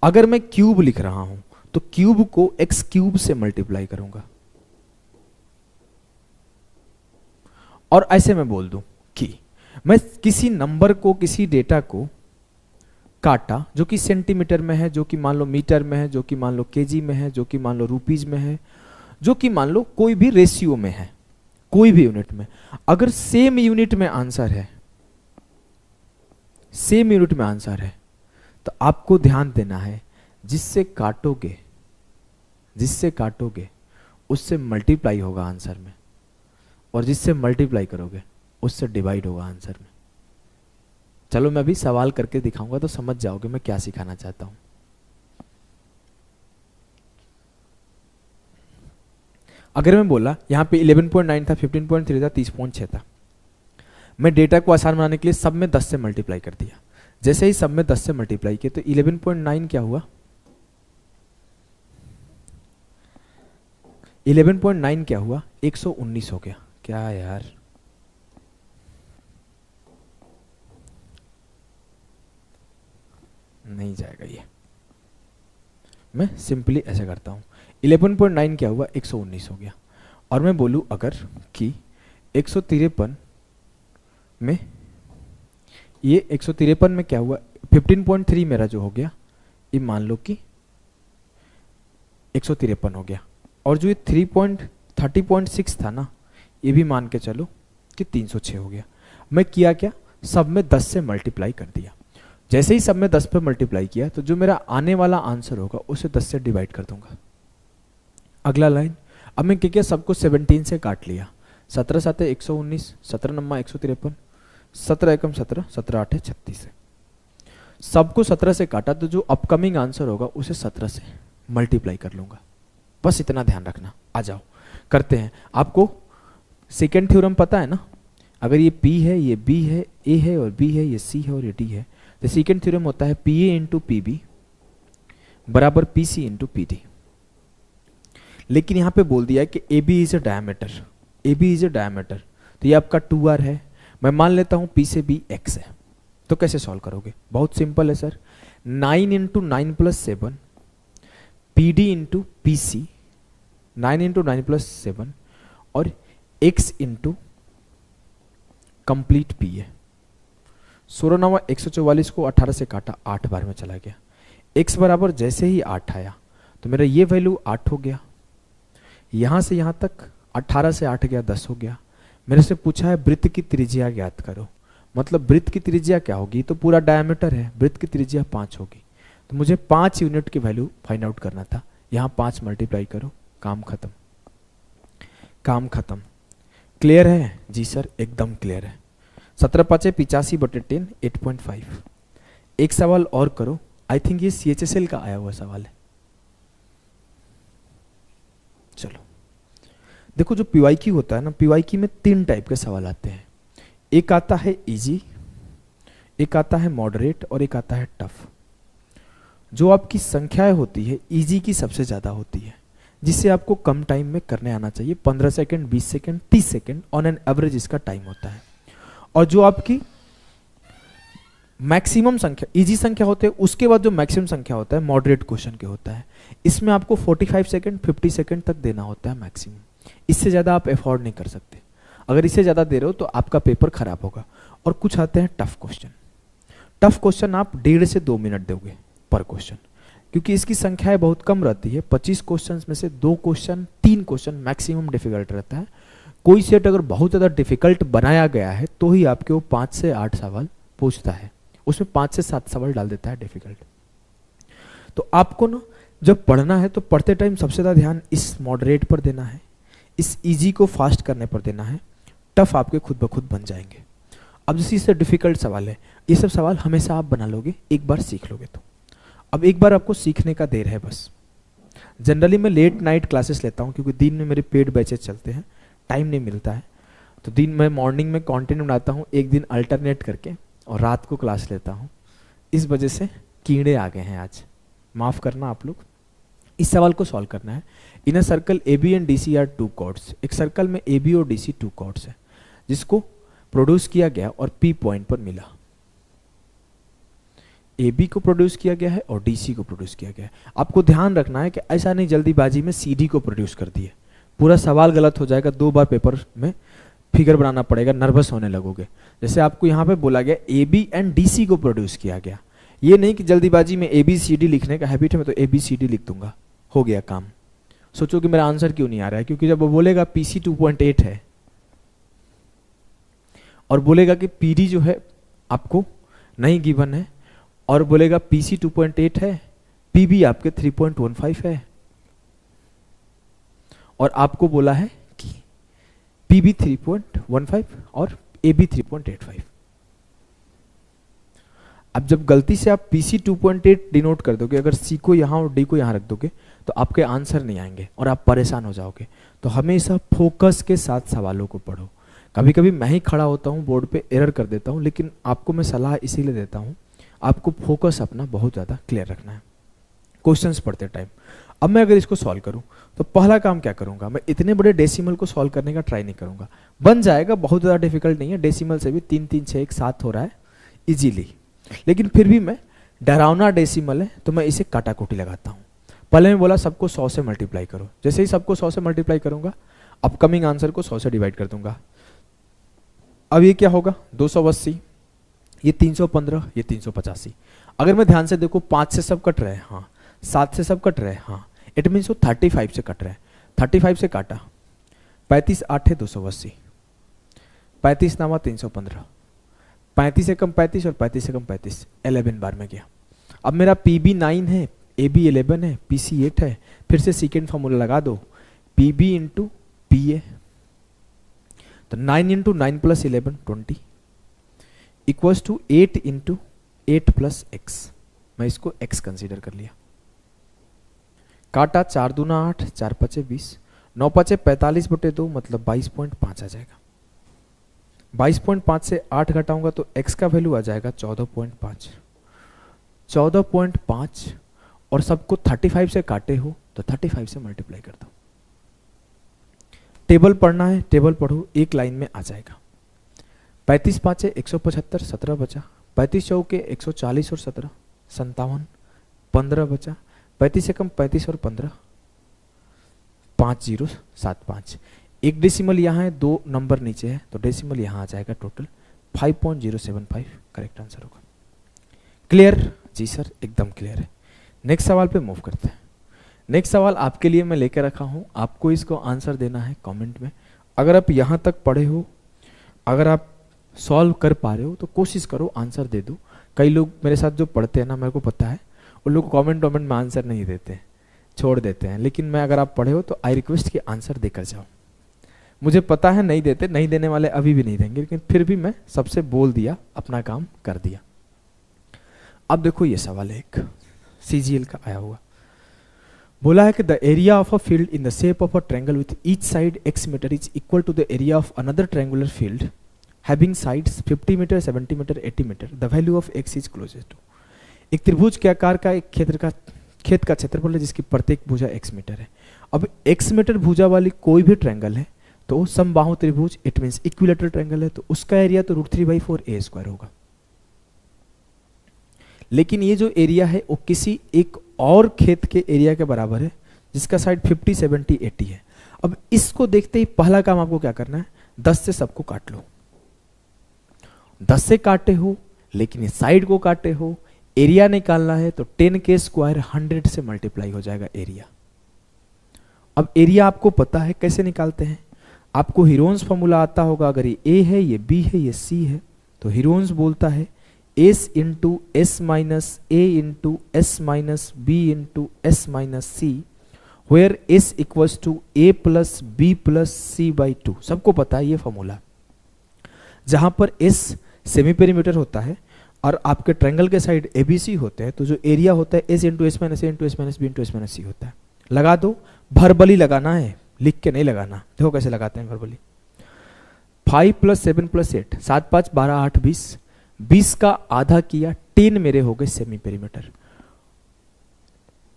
अगर मैं क्यूब लिख रहा हूं तो क्यूब को x क्यूब से मल्टीप्लाई करूंगा। और ऐसे मैं बोल दूं कि मैं किसी नंबर को, किसी डेटा को काटा जो कि सेंटीमीटर में है, जो कि मान लो मीटर में है, जो कि मान लो केजी में है, जो कि मान लो रुपीज में है, जो कि मान लो कोई भी रेशियो में है, कोई भी यूनिट में। अगर सेम यूनिट में आंसर है, सेम यूनिट में आंसर है, तो आपको ध्यान देना है जिससे काटोगे, जिससे काटोगे उससे मल्टीप्लाई होगा आंसर में, और जिससे मल्टीप्लाई करोगे उससे डिवाइड होगा आंसर में। चलो मैं अभी सवाल करके दिखाऊंगा तो समझ जाओगे मैं क्या सिखाना चाहता हूं। अगर मैं बोला यहां पे 11.9 था, 15.3 था, 30.6 था, मैं डेटा को आसान बनाने के लिए सब में 10 से मल्टीप्लाई कर दिया। जैसे ही सब में 10 से मल्टीप्लाई किया तो 11.9 क्या हुआ, 11.9 क्या हुआ, 119 हो गया। क्या यार, नहीं जाएगा ये। मैं सिंपली ऐसे करता हूं, 11.9 क्या हुआ, 119 हो गया। और मैं बोलूं अगर कि 153 में, ये 153 में क्या हुआ, 15.3 मेरा जो हो गया, ये मान लो कि 153 हो गया। और जो ये 30.6 था ना, ये भी मान के चलो कि 306 हो गया। मैं किया क्या, सब में 10 से मल्टीप्लाई कर दिया। जैसे ही सब में 10 पे मल्टीप्लाई किया तो जो मेरा आने वाला आंसर होगा उसे 10 से डिवाइड कर दूंगा। अगला लाइन, अब मैं क्या किया, सबको 17 से काट लिया। 17 7 119, 17 9 153, 17 एकम 17, 17 8 36 है। सबको 17 से काटा तो जो अपकमिंग आंसर होगा उसे 17 से मल्टीप्लाई कर लूंगा। बस इतना ध्यान रखना। आ जाओ करते हैं। आपको सेकेंड थ्योरम पता है ना, अगर ये P है, ये B है, A है और B है, ये C है और ये D है, तो सेकेंड थ्योरम होता है PA इंटू PB बराबर PC इंटू PD। लेकिन यहां पे बोल दिया है कि AB is a diameter, AB is a diameter, तो ये आपका 2R है। मैं मान लेता हूं P से B X है। तो कैसे सॉल्व करोगे, बहुत सिंपल है sir. 9 into 9 plus 7 PD into PC, 9 into 9 plus 7 और x इंटू कंप्लीट P है। 16 9 144 को 18 से काटा, 8 बार में चला गया। x बराबर जैसे ही 8 आया तो मेरा ये वैल्यू 8 हो गया। यहां से यहां तक 18 से 8 गया, 10 हो गया। मेरे से पूछा है वृत्त की त्रिज्या ज्ञात करो, मतलब वृत्त की त्रिज्या क्या होगी, तो पूरा डायमीटर है, वृत्त की त्रिज्या 5 होगी। तो मुझे 5 यूनिट की वैल्यू फाइंड आउट करना था। यहां 5 मल्टीप्लाई करो, काम खत्म, काम खत्म। क्लियर है जी सर, एकदम क्लियर है। 17 5 85 बटे 10 8.5। एक सवाल और करो, आई थिंक ये CHSL का आया हुआ सवाल है। चलो देखो, जो PYQ होता है ना, PYQ में 3 टाइप के सवाल आते हैं। एक आता है इजी, एक आता है मॉडरेट और एक आता है टफ। जो आपकी संख्याएं होती है इजी की सबसे ज्यादा होती है, जिससे आपको कम टाइम में करने आना चाहिए। 15 second, 20 second, 30 second on an average इसका टाइम होता है। और जो आपकी मैक्सिमम संख्या, इजी संख्या होते हैं, उसके बाद जो मैक्सिमम संख्या होता है मॉडरेट क्वेश्चन के होता है। इसमें आपको 45 सेकंड 50 सेकंड तक देना होता है मैक्सिमम, इससे ज्यादा आप एफोर्ड नहीं कर सकते। अगर इससे ज़्यादा दे रहे हो तो आपका पेपर खराब होगा। और कुछ आते हैं टफ क्वेश्चन। टफ क्वेश्चन आप 1.5 से 2 मिनट दोगे पर क्वेश्चन, क्योंकि इसकी संख्याएं बहुत कम रहती है। 25 क्वेश्चन में से 2 क्वेश्चन 3 क्वेश्चन मैक्सिमम डिफिकल्ट रहता है। कोई सेट अगर बहुत ज़्यादा डिफिकल्ट बनाया गया है तो ही आपके वो 5 से 8 सवाल पूछता है, उसमें 5 से 7 सवाल डाल देता है डिफिकल्ट। तो आपको ना जब पढ़ना है तो पढ़ते टाइम सबसे ज़्यादा ध्यान इस मॉडरेट पर देना है, इस इजी को फास्ट करने पर देना है। टफ आपके खुद ब खुद बन जाएंगे। अब जैसे इससे डिफिकल्ट सवाल है, ये सब सवाल हमेशा आप बना लोगे, एक बार सीख लोगे तो। अब एक बार आपको सीखने का देर है बस। जनरली मैं लेट नाइट क्लासेस लेता हूँ क्योंकि दिन में मेरे पेड बैचेस चलते हैं, टाइम नहीं मिलता है। तो दिन में मॉर्निंग में कंटेंट बनाता हूँ, एक दिन अल्टरनेट करके, और रात को क्लास लेता हूँ। इस वजह से कीड़े आ गए हैं आज, माफ़ करना आप लोग। इस सवाल को सॉल्व करना है। In a circle A B and D C are 2 chords. एक सर्कल में ए बी और डी सी 2 कॉर्ड्स है जिसको प्रोड्यूस किया गया और पी पॉइंट पर मिला। ए बी को प्रोड्यूस किया गया है और डी सी को प्रोड्यूस किया गया है। आपको ध्यान रखना है कि ऐसा नहीं जल्दीबाजी में सी डी को प्रोड्यूस कर दिए, पूरा सवाल गलत हो जाएगा। 2 बार पेपर में फिगर बनाना पड़ेगा, नर्वस होने लगोगे। जैसे आपको यहाँ पे बोला गया A B and D C को प्रोड्यूस किया गया, ये नहीं कि जल्दीबाजी में ए बी सी डी लिखने का हैबिट है, मैं तो ए बी सी डी लिख दूंगा, हो गया काम। सोचो कि मेरा आंसर क्यों नहीं आ रहा है, क्योंकि जब वो बोलेगा पी सी 2.8 है और बोलेगा कि पी डी जो है आपको नहीं गिवन है, और बोलेगा पी सी 2.8 है, पी बी आपके 3.15 है, और आपको बोला है कि पी बी 3.15 और ए बी 3.85। अब जब गलती से आप PC 2.8 डिनोट कर दोगे, अगर C को यहाँ और D को यहाँ रख दोगे तो आपके आंसर नहीं आएंगे और आप परेशान हो जाओगे। तो हमेशा फोकस के साथ सवालों को पढ़ो। कभी कभी मैं ही खड़ा होता हूँ बोर्ड पे, एरर कर देता हूँ, लेकिन आपको मैं सलाह इसीलिए देता हूँ, आपको फोकस अपना बहुत ज़्यादा क्लियर रखना है क्वेश्चंस पढ़ते टाइम। अब मैं अगर इसको सॉल्व करूँ तो पहला काम क्या करूँगा, मैं इतने बड़े डेसिमल को सॉल्व करने का ट्राई नहीं करूँगा। बन जाएगा, बहुत ज़्यादा डिफिकल्ट नहीं है, डेसिमल से भी 3 3 6 1 7 हो रहा है इजीली। लेकिन फिर भी मैं डरावना डेसिमल है तो मैं इसे काटाकुटी लगाता हूँ। पहले मैं बोला सबको 100 से मल्टीप्लाई करो, जैसे ही सबको 100 से मल्टीप्लाई करूंगा अपकमिंग आंसर को 100 से डिवाइड कर दूंगा। अब ये क्या होगा, 280, ये 315, ये 385। अगर मैं ध्यान से देखो 5 से सब कट रहे हैं, हाँ, 7 से सब कट रहे हैं, हाँ, इट मीन्स वो 35 से कट रहे हैं। 35 से काटा, 35 8 है 280, 35 नामा 315, 35 से कम 35 और 35 से कम 35, 11 बार में गया। अब मेरा पी बी 9 है, ए बी 11 है, पी सी 8 है, फिर से सेकेंड फॉर्मूला लगा दो, P B into P A, तो 9 into 9 plus 11 20 equals to 8 into 8 plus x. मैं इसको एक्स कंसीडर कर लिया। काटा, 4 दूना 8, 4 पचे 20, 9 पचे 45/2 मतलब 22.5 आ जाएगा। 22.5 से 8 घटाऊंगा तो x का वैल्यू आ जाएगा 14.5। 14.5 और सबको 35 से काटे हो तो 35 से मल्टीप्लाई कर दो। टेबल पढ़ना है, टेबल पढ़ो, एक लाइन में आ जाएगा। 35 5 175, 17 बचा। 35 चौके 140 और 17 57, 15 बचा। 35 से कम 35 और 15 5075। एक डेसिमल यहाँ है, 2 नंबर नीचे है, तो डेसिमल यहाँ आ जाएगा टोटल 5.075 करेक्ट आंसर होगा। क्लियर? जी सर, एकदम क्लियर है। नेक्स्ट सवाल पे मूव करते हैं। नेक्स्ट सवाल आपके लिए मैं लेकर रखा हूँ, आपको इसको आंसर देना है कमेंट में। अगर आप यहाँ तक पढ़े हो, अगर आप सॉल्व कर पा रहे हो तो कोशिश करो आंसर दे दो। कई लोग मेरे साथ जो पढ़ते हैं ना, मेरे को पता है, उन लोग कमेंट में आंसर नहीं देते, छोड़ देते हैं। लेकिन मैं अगर आप पढ़े हो तो आई रिक्वेस्ट कि आंसर देकर जाओ। मुझे पता है नहीं देते, नहीं देने वाले अभी भी नहीं देंगे, लेकिन फिर भी मैं सबसे बोल दिया, अपना काम कर दिया। अब देखो ये सवाल है एक CGL का आया हुआ। बोला है कि the area of a field in the shape of a triangle with each side x metre is equal to the area of another triangular field having sides 50 metre, 70 metre, 80 metre. The value of x is closest to. एक त्रिभुज के आकार का एक खेत का क्षेत्रफल है जिसकी प्रत्येक भुजा x मीटर है। अब x मीटर भुजा वाली कोई भी ट्रायंगल है तो समबाहु त्रिभुज, इट मींस इक्विलेटरल ट्रायंगल है, तो उसका एरिया तो √3/4a² होगा। लेकिन ये जो एरिया है वो किसी एक और खेत के एरिया के बराबर है जिसका साइड 50, 70, 80 है। अब इसको देखते ही पहला काम आपको क्या करना है, 10 से सबको काट लो। 10 से काटे हो लेकिन इस साइड को काटे हो, एरिया निकालना है तो 10 के स्क्वायर 100 से मल्टीप्लाई हो जाएगा एरिया। अब एरिया आपको पता है कैसे निकालते हैं, आपको हीरोन्स फॉर्मूला आता होगा। अगर ये ए है, ये बी है, ये सी है, तो हीरोन्स बोलता है S into S minus A into S minus B into S minus C, where S equals to A plus B plus C by 2। सबको पता है ये फॉर्मूला। जहां पर एस सेमी पेरीमीटर होता है और आपके ट्रायंगल के साइड एबीसी होते हैं, तो जो एरिया होता है S into S minus A into S minus B into S minus C होता है। लगा दो, भरबली लगाना है, लिख के नहीं लगाना। देखो कैसे लगाते हैं भरबली। 5 + 7 + 8, 7 5 12 8 20, 20 का आधा किया 10 मेरे हो गए semi perimeter.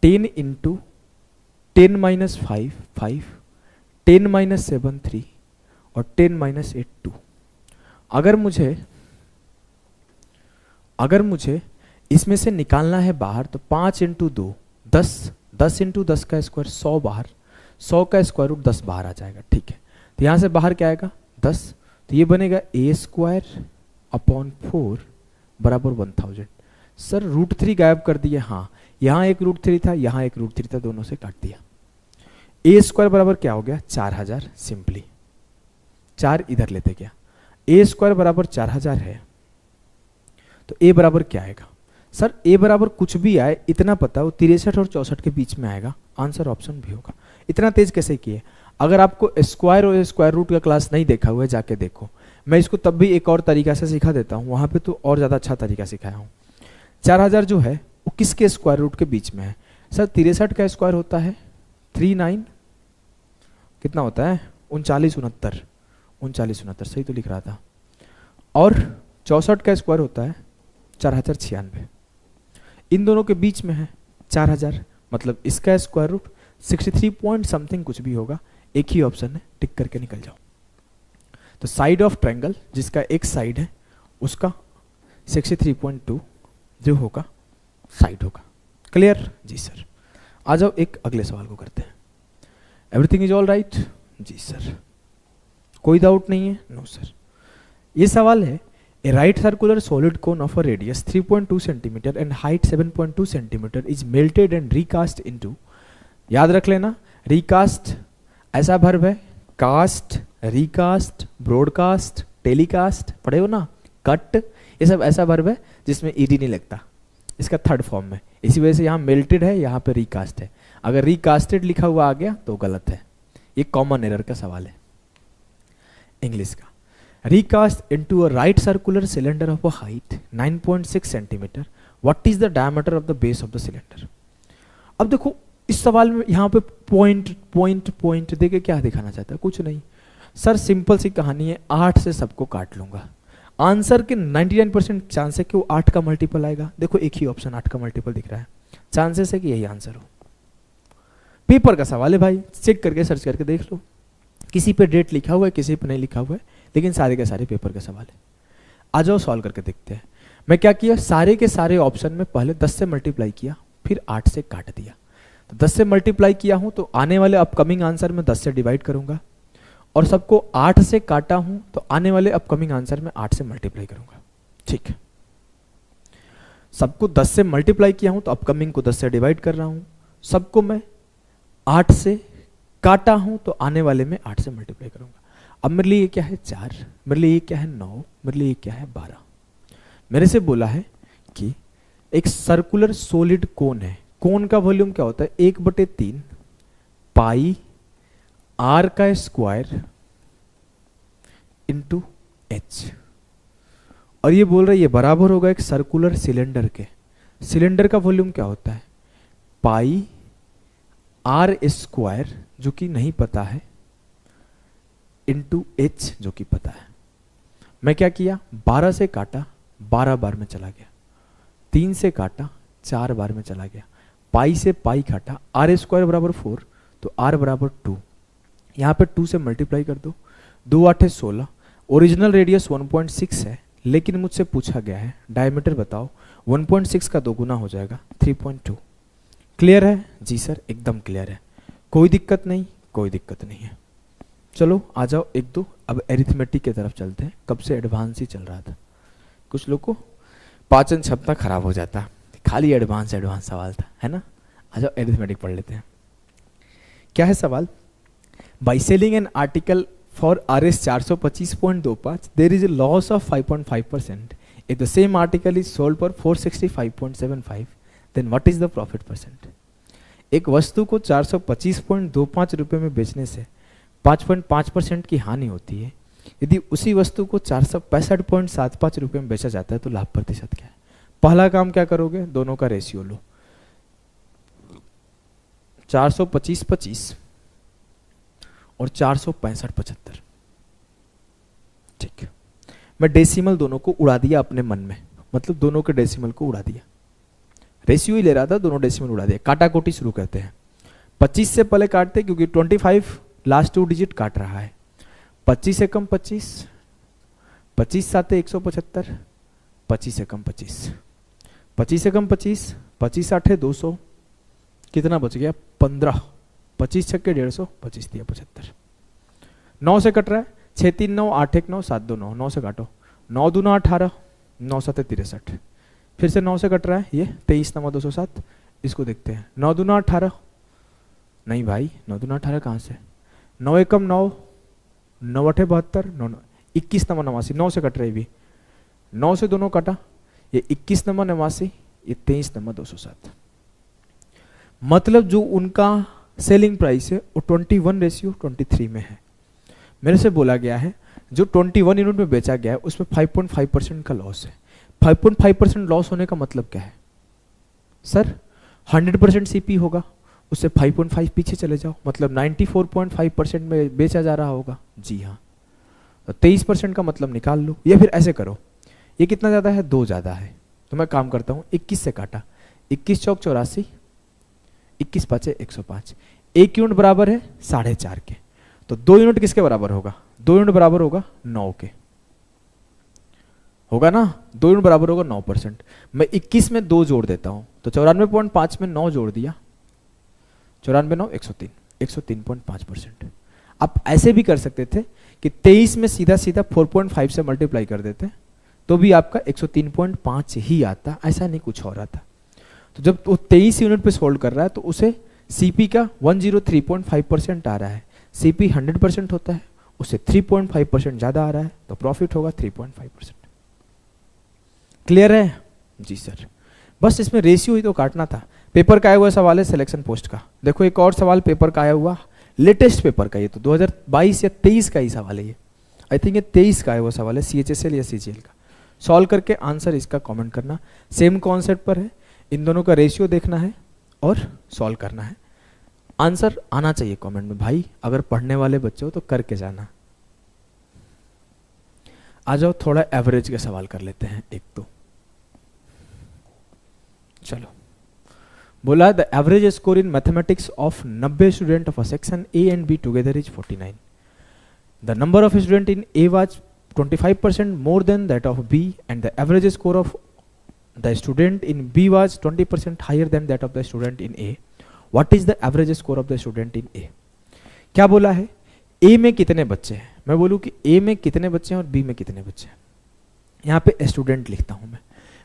10 into 10 minus 5 5, 10 minus 7 3 और 10 माइनस 8 2। अगर मुझे इसमें से निकालना है बाहर तो 5 इंटू 2 10, 10 इंटू 10 का स्क्वायर 100 बाहर, 100 का स्क्वायर रूट 10 बाहर आ जाएगा। ठीक है, तो यहां से बाहर क्या आएगा 10, तो ये बनेगा ए स्क्वायर अपॉन 4 बराबर 1000। सर √3 गायब कर दिया। हाँ, यहां एक √3 था, यहां एक √3 था, दोनों से काट दिया। ए स्क्वायर बराबर क्या हो गया 4000। सिंपली 4 इधर लेते क्या, ए स्क्वायर बराबर 4000 है तो ए बराबर क्या आएगा। सर ए बराबर कुछ भी आए इतना पता हो 63 और 64 के बीच में आएगा, आंसर ऑप्शन भी होगा। इतना तेज कैसे किए। अगर आपको स्क्वायर और स्क्वायर रूट का क्लास नहीं देखा हुआ है जाके देखो, मैं इसको तब भी एक और तरीका से सिखा देता हूँ, वहां पे तो और ज्यादा अच्छा तरीका सिखाया हूँ। 4000 जो है वो किसके स्क्वायर रूट के बीच में है। सर 63 का स्क्वायर होता है 39, कितना होता है 39 69, 39 69 सही तो लिख रहा था। और 64 का स्क्वायर होता है 4096, इन दोनों के बीच में है 4000, मतलब इसका स्क्वायर रूट 63 पॉइंट समथिंग कुछ भी होगा। एक ही ऑप्शन है, टिक करके निकल जाओ। तो साइड ऑफ ट्रायंगल जिसका एक साइड है उसका 63.2 जो होगा साइड होगा। क्लियर जी सर। आ जाओ एक अगले सवाल को करते हैं। एवरीथिंग इज ऑल राइट जी सर, कोई डाउट नहीं है। No sir. ये सवाल है A right circular solid cone of a radius 3.2 cm and height 7.2 cm is melted and recast into, याद रख लेना recast ऐसा वर्ब है, कास्ट, रिकास्ट, ब्रॉडकास्ट, टेलीकास्ट पढ़े हो ना, कट, ये सब ऐसा वर्ब है जिसमें ईडी नहीं लगता, इसका थर्ड फॉर्म में। इसी वजह से यहाँ मेल्टेड है, यहाँ पे रिकास्ट है। अगर रिकास्टेड लिखा हुआ आ गया तो गलत है, ये कॉमन एरर का सवाल है इंग्लिश का। Recast into a right circular cylinder of a height 9.6 cm. What is the diameter of the base of the cylinder? अब देखो इस सवाल में यहाँ पे पॉइंट पॉइंट पॉइंट देके क्या दिखाना चाहता है, कुछ नहीं सर, सिंपल सी कहानी है, 8 से सबको काट लूंगा। आंसर के 99% चांस है कि वो 8 का मल्टीपल आएगा। देखो एक ही ऑप्शन 8 का मल्टीपल दिख रहा है, चांसेस है कि यही आंसर हो। पेपर का सवाल है भाई, चेक करके सर्च करके देख लो, किसी पे डेट लिखा हुआ है किसी पे नहीं लिखा हुआ है, लेकिन सारे के सारे पेपर का सवाल है। आ जाओ सॉल्व करके देखते हैं। मैं क्या किया, सारे के सारे ऑप्शन में पहले 10 से मल्टीप्लाई किया, फिर 8 से काट दिया। तो 10 से मल्टीप्लाई किया हूं तो आने वाले अपकमिंग आंसर में 10 से डिवाइड करूंगा, और सबको 8 से काटा हूं तो आने वाले अपकमिंग आंसर में 8 से मल्टीप्लाई करूंगा। ठीक है, सबको 10 से मल्टीप्लाई किया हूं तो अपकमिंग को 10 से डिवाइड कर रहा हूं, सबको मैं 8 से काटा हूं तो आने वाले में 8 से मल्टीप्लाई करूंगा। अब मेरे लिए ये क्या है 4, मेरे लिए ये क्या है 9, मेरे लिए ये क्या है 12। मेरे से बोला है कि एक सर्कुलर सॉलिड कोन है, कोन का वॉल्यूम क्या होता है 1/3 पाई आर का स्क्वायर इंटू एच, और ये बोल रहा है ये बराबर होगा एक सर्कुलर सिलेंडर के। सिलेंडर का वॉल्यूम क्या होता है पाई आर स्क्वायर जो कि नहीं पता है इंटू एच जो कि पता है। मैं क्या किया 12 से काटा 12 बार में चला गया, 3 से काटा 4 बार में चला गया, पाई से पाई काटा, आर स्क्वायर बराबर 4 तो आर बराबर 2, यहाँ पे 2 से मल्टीप्लाई कर दो, 2 8 16। ओरिजिनल रेडियस 1.6 है, लेकिन मुझसे पूछा गया है डायमीटर बताओ, 1.6 का 2 गुना हो जाएगा 3.2। क्लियर है जी सर, एकदम क्लियर है, कोई दिक्कत नहीं, कोई दिक्कत नहीं है। चलो आ जाओ एक दो, अब एरिथमेटिक की तरफ चलते हैं। कब से एडवांस ही चल रहा था, कुछ लोग को पाचन क्षमता खराब हो जाता, खाली एडवांस एडवांस सवाल था, है ना। आ जाओ एरिथमेटिक पढ़ लेते हैं। क्या है सवाल? By selling an article for RS 425.25 there is a loss of 5.5%। If the same article is sold for 465.75 then what is the profit percent. एक वस्तु को 425.25 रुपये में बेचने से 5.5% की हानि होती है। यदि उसी वस्तु को 465.75 रुपये में बेचा जाता है तो लाभ प्रतिशत क्या है? पहला काम क्या करोगे, दोनों का रेशियो लो, 425.25 और 465.75। ठीक, मैं डेसिमल दोनों को उड़ा दिया अपने मन में, मतलब दोनों के डेसिमल को उड़ा दिया, रेशियो ही ले रहा था, दोनों डेसिमल उड़ा दिया। काटा कोटी शुरू करते हैं। 25 से पहले काटते क्योंकि 25 लास्ट 2 डिजिट काट रहा है। 25 से कम 25, 25 साते 175, 25 से कम 25, 25 से कम 25, 25 आठे 200, कितना बच गया 15, 25 छक्के 150, 25 दिया 75। 9 से कट रहा है, 6 3 9, 8 1 9, 7 2 9, 9 से काटो, 9 2 9 18, 9 7 63, फिर से 9 से कट रहा है, ये 23 9 207। इसको देखते हैं, 9 2 9 18, नहीं भाई 9 2 9 18 कहाँ से, 9 1 9, 9 8 72, 9 21 9 89, 9 से कट रही भी, 9 से दोनों कटा, ये 21 9 89, ये 23 9 207। मतलब जो उनका सेलिंग प्राइस है वो 21:23 में है। मेरे से बोला गया है जो 21 यूनिट में बेचा गया है उसमें 5.5% का लॉस है। 5.5% लॉस होने का मतलब क्या है सर? 100% सीपी होगा, उससे 5.5 पीछे चले जाओ, मतलब 94.5% में बेचा जा रहा होगा। जी हाँ, तो 23% का मतलब निकाल लो, या फिर ऐसे करो, ये कितना ज़्यादा है, 2 ज़्यादा है, तो मैं काम करता हूँ 21 से काटा, 21 चौक 84, 21 पाँचे 105, 1 यूनिट बराबर है 4.5 के, तो 2 यूनिट किसके बराबर होगा? 2 यूनिट बराबर होगा 9 के, होगा ना, 2 यूनिट बराबर होगा 9%। मैं 21 में 2 जोड़ देता हूं, तो 94.5 में 9 जोड़ दिया, 94 9 103, 103.5%। आप ऐसे भी कर सकते थे कि 23 में सीधा सीधा 4.5 से मल्टीप्लाई कर देते तो भी आपका 103.5 ही आता, ऐसा नहीं कुछ हो रहा था। तो जब वो 23 यूनिट पे सोल्ड कर रहा है तो उसे सीपी का 103.5% आ रहा है, सीपी 100% होता है, उससे 3.5% ज्यादा आ रहा है, तो प्रॉफिट होगा 3.5%। क्लियर है? जी सर, बस इसमें रेशियो ही तो काटना था। पेपर का आया हुआ सवाल है सिलेक्शन पोस्ट का। देखो एक और सवाल पेपर का आया हुआ, लेटेस्ट पेपर का, ये तो 2022 या 23 का ही सवाल है ये, आई थिंक ये 23 का आया हुआ सवाल है, CHSL या CGL का। सॉल्व करके आंसर इसका कमेंट करना, सेम कॉन्सेप्ट पर है, इन दोनों का रेशियो देखना है और सॉल्व करना है। आंसर आना चाहिए कमेंट में भाई, अगर पढ़ने वाले बच्चे हो तो करके जाना। आ जाओ थोड़ा एवरेज के सवाल कर लेते हैं एक तो। चलो, बोला the average score in mathematics of 90 student of section A and B together is 49। The number of student in A was 25% more than that of B and the average score of the student in B was 20% higher than that of the student in A. What is the average score of the student in A? क्या बोला है? A में कितने बच्चे हैं, मैं बोलूँ कि A में कितने बच्चे हैं और B में कितने बच्चे हैं। यहाँ पे स्टूडेंट लिखता हूँ मैं।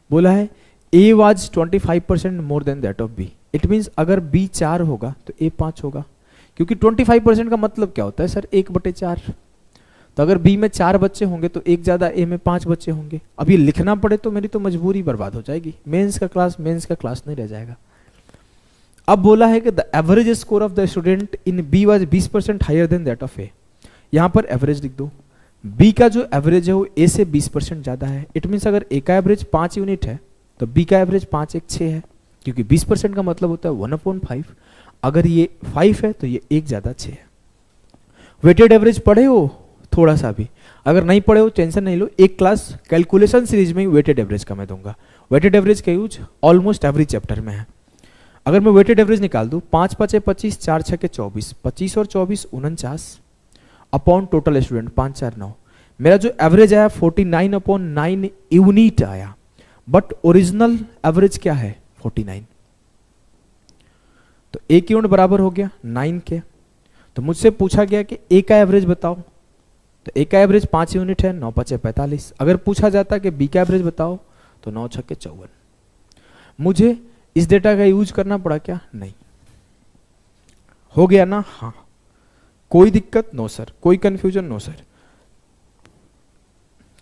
बोला है A was 25% more than that of B. It means अगर B 4 होगा तो A 5 होगा, क्योंकि 25% का मतलब क्या होता है सर? 1/4। तो अगर B में 4 बच्चे होंगे तो एक ज्यादा A में 5 बच्चे होंगे। अब ये लिखना पड़े तो मेरी तो मजबूरी बर्बाद हो जाएगी, मेंस का क्लास नहीं रह जाएगा। अब बोला है कि the average score of the student in B was 20% higher than that of A। यहाँ पर एवरेज लिख दो, B का जो एवरेज है वो A से 20% ज्यादा है। इट मीन्स अगर A का एवरेज 5 यूनिट है तो B का एवरेज 5 1 6 है, क्योंकि 20% का मतलब होता है 1/5। अगर ये 5 है तो ये 1 ज्यादा 6 है। वेटेड एवरेज पढ़े हो थोड़ा सा भी, अगर नहीं पढ़े हो टेंशन नहीं लो, एक क्लास कैलकुलेशन सीरीज में ही वेटेड एवरेज का मैं दूंगा। वेटेड एवरेज का यूज ऑलमोस्ट एवरी चैप्टर में है। अगर मैं वेटेड एवरेज निकाल दूं, 5 5 25, 4 6 24, 25 और 24 49 अपॉन टोटल स्टूडेंट 5 4 9, मेरा जो एवरेज आया 49/9 यूनिट आया, बट ओरिजिनल एवरेज क्या है 49। तो एक यूनिट बराबर हो गया 9 के, तो मुझसे पूछा गया कि ए का एवरेज बताओ, तो ए का एवरेज 5 यूनिट है, 9 5 45। अगर पूछा जाता कि बी का एवरेज बताओ तो 9 6 54। मुझे इस डेटा का यूज करना पड़ा क्या? नहीं। हो गया ना? हाँ। कोई दिक्कत? No sir. कोई कंफ्यूजन? No sir.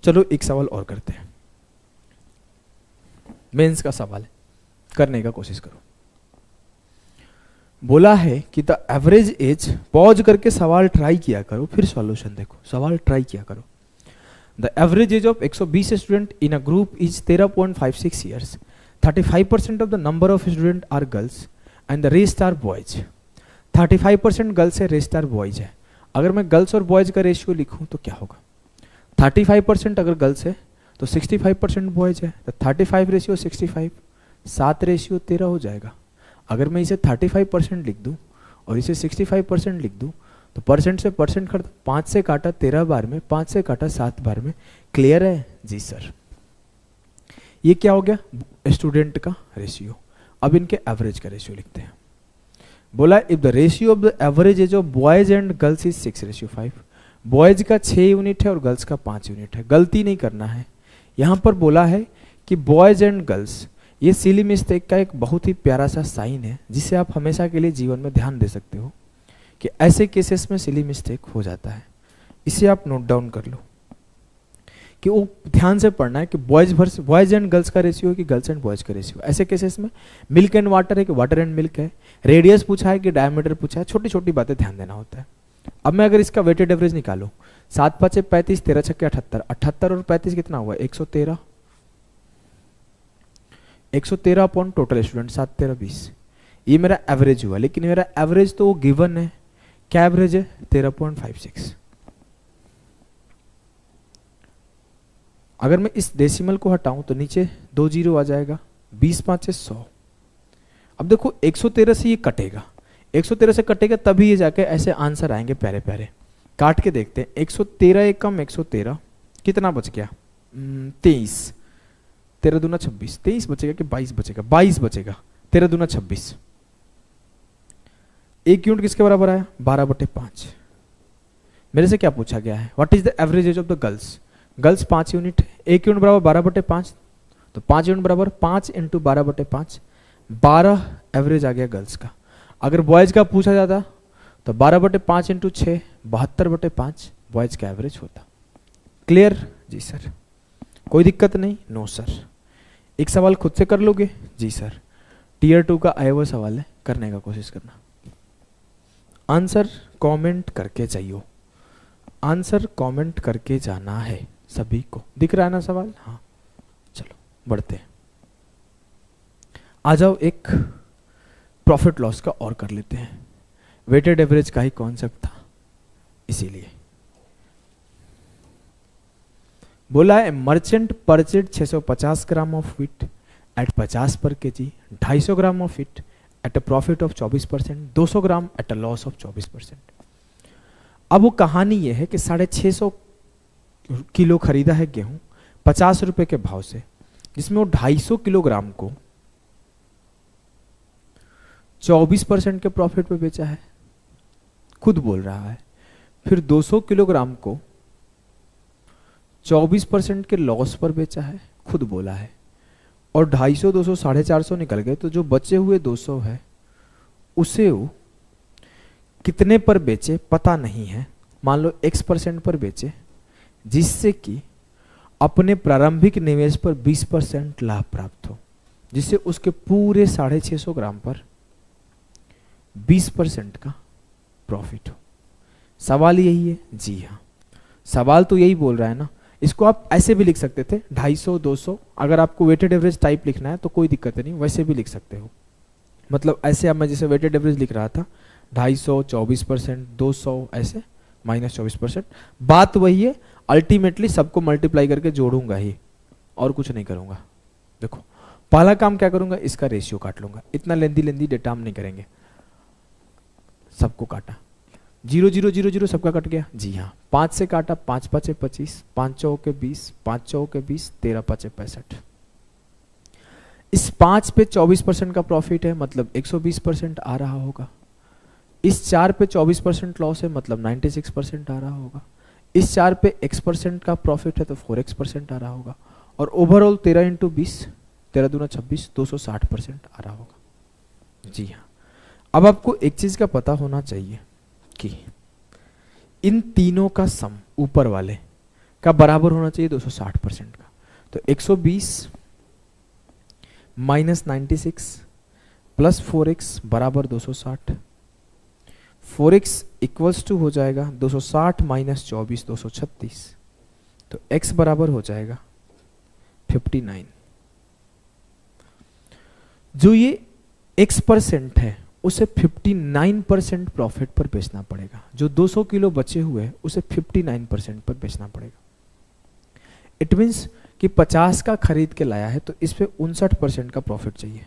चलो एक सवाल और करते हैं, मेंस का सवाल है, करने का कोशिश करो। बोला है कि द एवरेज एज, पॉज करके सवाल ट्राई किया करो, फिर सॉल्यूशन देखो, सवाल ट्राई किया करो। The average age of 120 student in a group is 13.56 years. 35% of the number of student are girls and the rest are boys. 35% girls है, रेस्ट आर बॉयज है। अगर मैं गर्ल्स और बॉयज का रेशियो लिखूं तो क्या होगा? 35% अगर गर्ल्स है तो 65% बॉयज है, तो 35 रेशियो 65, 7 रेशियो 13 हो जाएगा। अगर मैं इसे 35% लिख दूं और इसे 65% लिख दूं तो परसेंट से परसेंट खत्म, 5 से काटा 13 बार में, 5 से काटा 7 बार में। क्लियर है? जी सर। ये क्या हो गया? स्टूडेंट का रेशियो। अब इनके एवरेज का रेशियो लिखते हैं। बोला if the ratio of the average age of boys and girls is 6:5। Boys का 6 यूनिट है और गर्ल्स का 5 यूनिट है। गलती नहीं करना है। यहां पर बोला है कि बॉयज एंड गर्ल्स, ये सिली मिस्टेक का एक बहुत ही प्यारा सा साइन है जिसे आप हमेशा के लिए जीवन में ध्यान दे सकते हो कि ऐसे केसेस में सिली मिस्टेक हो जाता है। इसे आप नोट डाउन कर लो कि वो ध्यान से पढ़ना है कि बॉयज एंड गर्ल्स का रेशियो है कि गर्ल्स एंड बॉयज का रेशियो। ऐसे केसेस में मिल्क एंड वाटर है कि वाटर एंड मिल्क है, रेडियस पूछा है कि डायमीटर पूछा है, छोटी छोटी बातें ध्यान देना होता है। अब मैं अगर इसका वेटेड एवरेज निकालूं, 7 5 35, 13 6 78, 78 और 35 कितना हुआ? 113। 113 अपॉन टोटल स्टूडेंट 7 13 20, ये मेरा एवरेज हुआ। लेकिन मेरा एवरेज तो वो गिवन है, क्या एवरेज है? 13.56। अगर मैं इस डेसिमल को हटाऊं तो नीचे 2 जीरो आ जाएगा, 20 5 100। अब देखो 113 से ये कटेगा, 113 से कटेगा तभी ये जाके ऐसे आंसर आएंगे प्यारे प्यारे। काट के देखते हैं, 113 एक कम 113, कितना बच गया? 23। 13 दूना 26, 23 बचेगा कि 22 बचेगा? 22 बचेगा। 13 दूना 26। एक यूनिट किसके बराबर आया? 12/5। मेरे से क्या पूछा गया है? What is the average age of the girls? Girls 5 unit है, एक यूनिट बराबर 12/5, तो 5 यूनिट बराबर 5 इंटू 12/5, 12 एवरेज आ गया गर्ल्स का। अगर बॉयज का पूछा जाता तो 12/5 इंटू 6, 72/5 बॉयज का एवरेज होता। क्लियर? जी सर। कोई दिक्कत नहीं? No sir. एक सवाल खुद से कर लोगे? जी सर। टीयर 2 का आया हुआ सवाल है, करने का कोशिश करना। आंसर कमेंट करके जाइयो, आंसर कमेंट करके जाना है सभी को। दिख रहा है ना सवाल? हाँ। चलो बढ़ते हैं, आ जाओ एक प्रॉफिट लॉस का और कर लेते हैं। वेटेड एवरेज का ही कॉन्सेप्ट था इसीलिए। बोला है merchant purchased 650 gram of wheat at 50 per kg, 250 gram of wheat at a profit of 24%, 200 gram at a loss of 24%। अब वो कहानी ये है कि 650 किलो खरीदा है गेहूं 50 रुपए के भाव से, जिसमें वो 250 किलोग्राम को 24% के प्रॉफिट पे बेचा है, खुद बोल रहा है। फिर 200 किलोग्राम को 24% के लॉस पर बेचा है, खुद बोला है। और 250 200 450 निकल गए, तो जो बचे हुए 200 है उसे वो कितने पर बेचे पता नहीं है, मान लो X% पर बेचे, जिससे कि अपने प्रारंभिक निवेश पर 20% लाभ प्राप्त हो, जिससे उसके पूरे 650 ग्राम पर 20% का प्रॉफिट हो। सवाल यही है? जी हाँ, सवाल तो यही बोल रहा है ना। इसको आप ऐसे भी लिख सकते थे 250 200, अगर आपको वेटेड एवरेज टाइप लिखना है तो कोई दिक्कत नहीं, वैसे भी लिख सकते हो। मतलब ऐसे अब मैं जैसे वेटेड एवरेज लिख रहा था 250 24%, 200 ऐसे -24%। बात वही है, अल्टीमेटली सबको मल्टीप्लाई करके जोड़ूंगा ही, और कुछ नहीं करूंगा। देखो पहला काम क्या करूंगा, इसका रेशियो काट लूंगा। इतना लेंदी डेटा हम नहीं करेंगे। सबको काटा, 0 0 0 0 सबका कट गया। जी हाँ, 5 से काटा, 5 5 25, 5 चौके 20, 5 चौके 20, 13 5 65। इस 5 पे 24% का प्रॉफिट है, मतलब 120% आ रहा होगा। इस 4 पे 24% लॉस है, मतलब 96% आ रहा होगा। इस 4 पे x% का प्रॉफिट है तो 4x% आ रहा होगा। और ओवरऑल 13 इंटू 20, 13 दूना 26, 260% आ रहा होगा। जी हाँ, अब आपको एक चीज का पता होना चाहिए कि इन तीनों का सम ऊपर वाले का बराबर होना चाहिए 260% का। तो 120 माइनस 96 प्लस 4x बराबर 260। 4x इक्वल्स टू हो जाएगा 260 माइनस 24, 236। तो x बराबर हो जाएगा 59। जो ये x% है उसे 59% प्रॉफिट पर बेचना पड़ेगा। जो 200 किलो बचे हुए हैं उसे 59% पर बेचना पड़ेगा। इट मीन्स कि 50 का खरीद के लाया है तो इस पे 59% का प्रॉफिट चाहिए।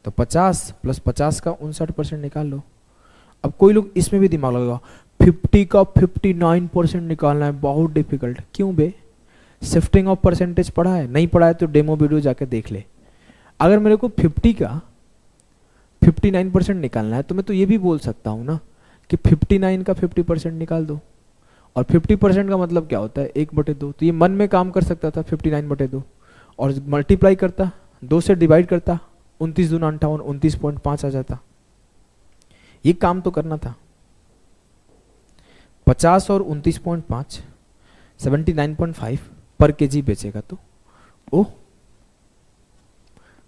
तो 50 प्लस 50 का 59% निकाल लो। अब कोई लोग इसमें भी दिमाग लगाओ, 50 का 59% निकालना है, बहुत डिफिकल्ट। क्यों बे? शिफ्टिंग ऑफ परसेंटेज पढ़ा है? नहीं पढ़ा है तो डेमो वीडियो जाके देख ले। अगर मेरे को 50 का 59% निकालना है तो मैं तो ये भी बोल सकता हूँ ना कि 59 का 50% निकाल दो। और 50% का मतलब क्या होता है? 1/2। तो ये मन में काम कर सकता था 59/2, और मल्टीप्लाई करता, 2 से डिवाइड करता, 29 दूना 58, 29.5 आ जाता। ये काम तो करना था। 50 और 29.5 79.5 पर केजी बेचेगा तो वो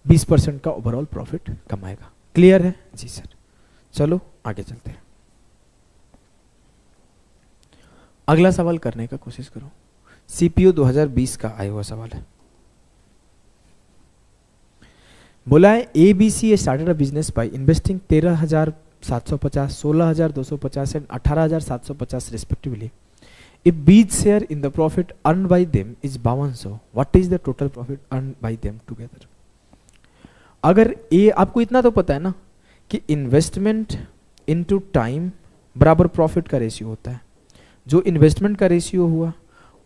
20% का ओवरऑल प्रॉफिट कमाएगा। क्लियर है? जी सर। चलो आगे चलते हैं। अगला सवाल करने का कोशिश करो। सीपीयू 2020 का आया हुआ सवाल है। बोला है ABC started a business by investing 13,750, 16,250 and 18,750 respectively. If B's share in the profit earned by them is 5200, what is the total profit earned by them together? अगर ये आपको इतना तो पता है ना कि इन्वेस्टमेंट इनटू टाइम बराबर प्रॉफिट का रेशियो होता है। जो इन्वेस्टमेंट का रेशियो हुआ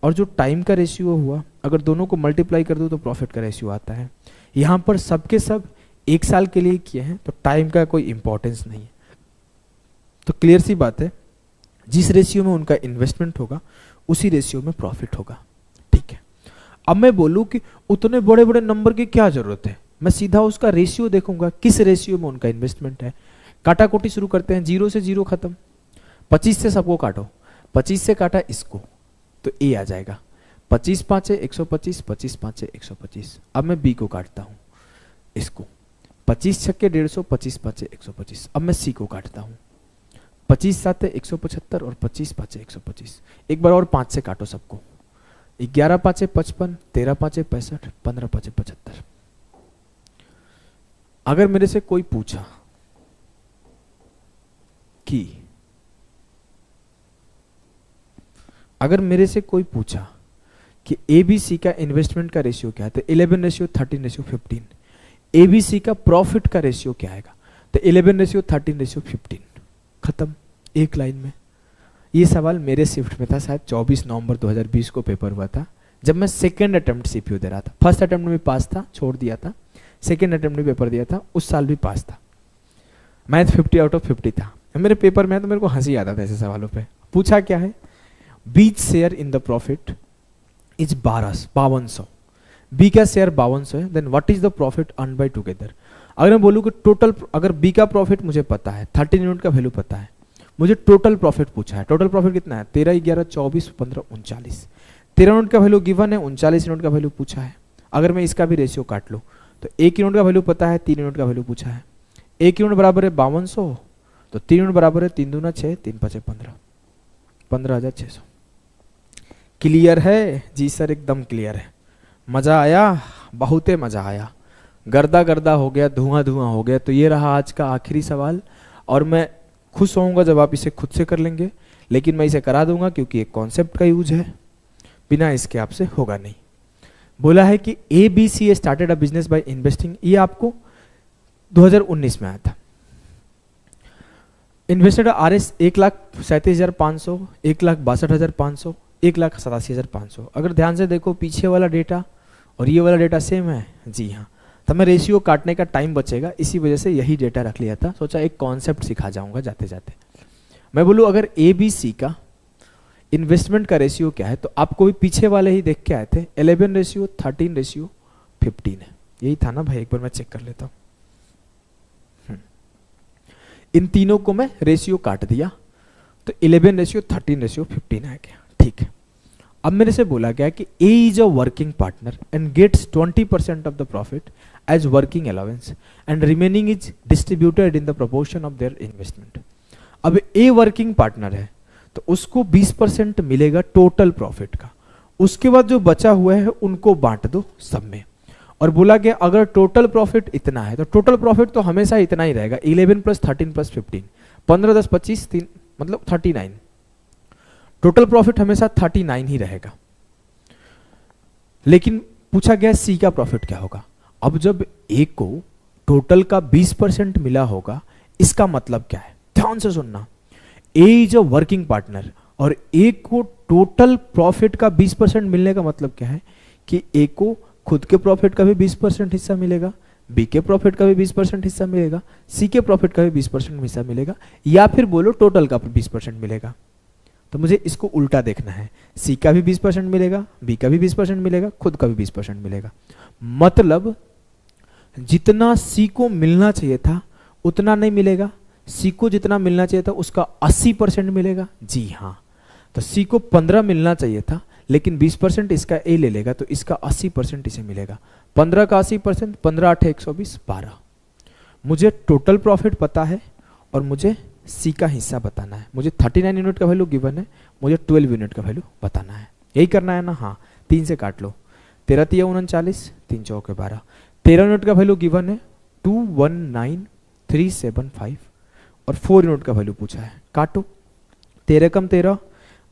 और जो टाइम का रेशियो हुआ, अगर दोनों को मल्टीप्लाई कर दो तो प्रॉफिट का रेशियो आता है। यहाँ पर सबके सब 1 साल के लिए किए हैं तो टाइम का कोई इंपॉर्टेंस नहीं है। तो क्लियर सी बात है, जिस रेशियो में उनका इन्वेस्टमेंट होगा उसी रेशियो में प्रॉफिट होगा। ठीक है, अब मैं बोलूँ कि उतने बड़े बड़े नंबर की क्या जरूरत है, मैं सीधा उसका रेशियो देखूंगा, किस रेशियो में उनका इन्वेस्टमेंट है। काटा कोटी शुरू करते हैं, 0 से 0 खत्म। 25 से सबको काटो, 25 से काटा इसको तो ए आ जाएगा। 25 5 125, 25 5 125। अब मैं बी को काटता हूं, इसको 25 छक्के 150, 25 5 125। अब मैं सी को काटता हूं, 25 7 175 और 25 5 125। एक बार और 5 से काटो सबको, 11 5 55, 13 5 65, 15 5 75। अगर मेरे से कोई पूछा कि कि एबीसी का इन्वेस्टमेंट का रेशियो क्या है तो 11:13:15। एबीसी का प्रॉफिट का रेशियो क्या आएगा तो 11:13:15। खत्म, एक लाइन में। ये सवाल मेरे शिफ्ट में था, शायद 24 नवंबर 2020 को पेपर हुआ था, जब मैं सेकेंड अटेम्प्ट सीपीयू दे रहा था। फर्स्ट अटेम्प्ट में भी पास था, छोड़ दिया था। सेकेंड अटेम्प्ट में पेपर दिया था, उस साल भी पास था। मैथ 50 आउट ऑफ 50 था मेरे पेपर में, तो मेरे को हंसी आता था ऐसे सवालों पे। पूछा क्या है, B's share in the profit is 5200, B का शेयर 5200 है, then what is the profit earn by together. अगर मैं बोलूँ कि टोटल, अगर बी का प्रॉफिट मुझे पता है, 13 यूनिट का वैल्यू पता है, मुझे टोटल प्रॉफिट पूछा है। टोटल प्रॉफिट कितना है, 13 11 24 15 39। 13 यूनिट का वैल्यू गिवन है, 39 यूनिट का वैल्यू पूछा है। अगर मैं इसका भी रेशियो काट लूँ तो 1 यूनिट का वैल्यू पता है, 3 यूनिट का वैल्यू पूछा है। 1 यूनिट बराबर है 5200, तो 3 यूनिट बराबर है 3 दूना 6, 3 5 15, 15,600। क्लियर है? जी सर एकदम क्लियर है। मजा आया? बहुत मजा आया। गर्दा गर्दा हो गया, धुआं धुआं हो गया। तो ये रहा आज का आखिरी सवाल, और मैं खुश होऊंगा जब आप इसे खुद से कर लेंगे, लेकिन मैं इसे करा दूंगा क्योंकि एक कॉन्सेप्ट का यूज है, बिना इसके आपसे होगा नहीं। बोला है कि ABC started a business by investing, ये आपको 2019 में आया था। Invested RS 1,37,500, 1,62,500, 1,87,500। अगर ध्यान से देखो पीछे वाला डेटा और ये वाला डेटा सेम है। जी हाँ, तो मैं रेशियो काटने का टाइम बचेगा, इसी वजह से यही डेटा रख लिया था। सोचा एक कॉन्सेप्ट सिखा जाऊंगा जाते जाते। मैं बोलूँ अगर ए बी सी का इन्वेस्टमेंट का रेशियो क्या है, तो आपको भी पीछे वाले ही देख के आए थे, 11:13:15 है, यही था ना भाई? एक बार मैं चेक कर लेता हूँ। इन तीनों को मैं रेशियो काट दिया तो 11:13:15 आ गया। ठीक है, अब मेरे से बोला गया कि A is a working partner and gets 20% of the profit as working allowance and remaining is distributed in the proportion of their investment. अब ए वर्किंग पार्टनर है तो उसको 20% मिलेगा टोटल प्रॉफिट का, उसके बाद जो बचा हुआ है उनको बांट दो सब में। और बोला गया अगर टोटल प्रॉफिट इतना है तो टोटल प्रॉफिट तो हमेशा इतना ही रहेगा, 11 + 13 + 15, 15 10 25 3 मतलब 39। टोटल प्रॉफिट हमेशा 39 ही रहेगा। लेकिन पूछा गया सी का प्रॉफिट क्या होगा। अब जब ए को टोटल का 20% मिला होगा, इसका मतलब क्या है, ध्यान से सुनना। ए इज अ वर्किंग पार्टनर और ए को टोटल प्रॉफिट का 20% मिलने का मतलब क्या है कि ए को खुद के प्रॉफिट का भी 20% हिस्सा मिलेगा, बी के प्रॉफिट का भी 20% हिस्सा मिलेगा, सी के प्रॉफिट का भी 20% हिस्सा मिलेगा, या फिर बोलो टोटल का 20% मिलेगा। तो मुझे इसको उल्टा देखना है, सी का भी 20% मिलेगा, बी का भी 20% मिलेगा, खुद का भी 20% मिलेगा। मतलब जितना सी को मिलना चाहिए था उतना नहीं मिलेगा, सी को जितना मिलना चाहिए था उसका 80% मिलेगा। जी हाँ, तो सी को 15 मिलना चाहिए था लेकिन 20% इसका ए ले लेगा तो इसका 80% इसे मिलेगा। 15 का 80%, 15 8 120 12। मुझे टोटल प्रॉफिट पता है और मुझे सी का हिस्सा बताना है। मुझे 39 यूनिट का वैल्यू गिवन है, मुझे 12 यूनिट का वैल्यू बताना है। यही करना है ना? हाँ, 3 से काट लो, 13 × 3 = 39, 3 × 4 = 12। 13 यूनिट का वैल्यू गिवन है 219375 और 4 यूनिट का वैल्यू पूछा है। काटो, 13 × 13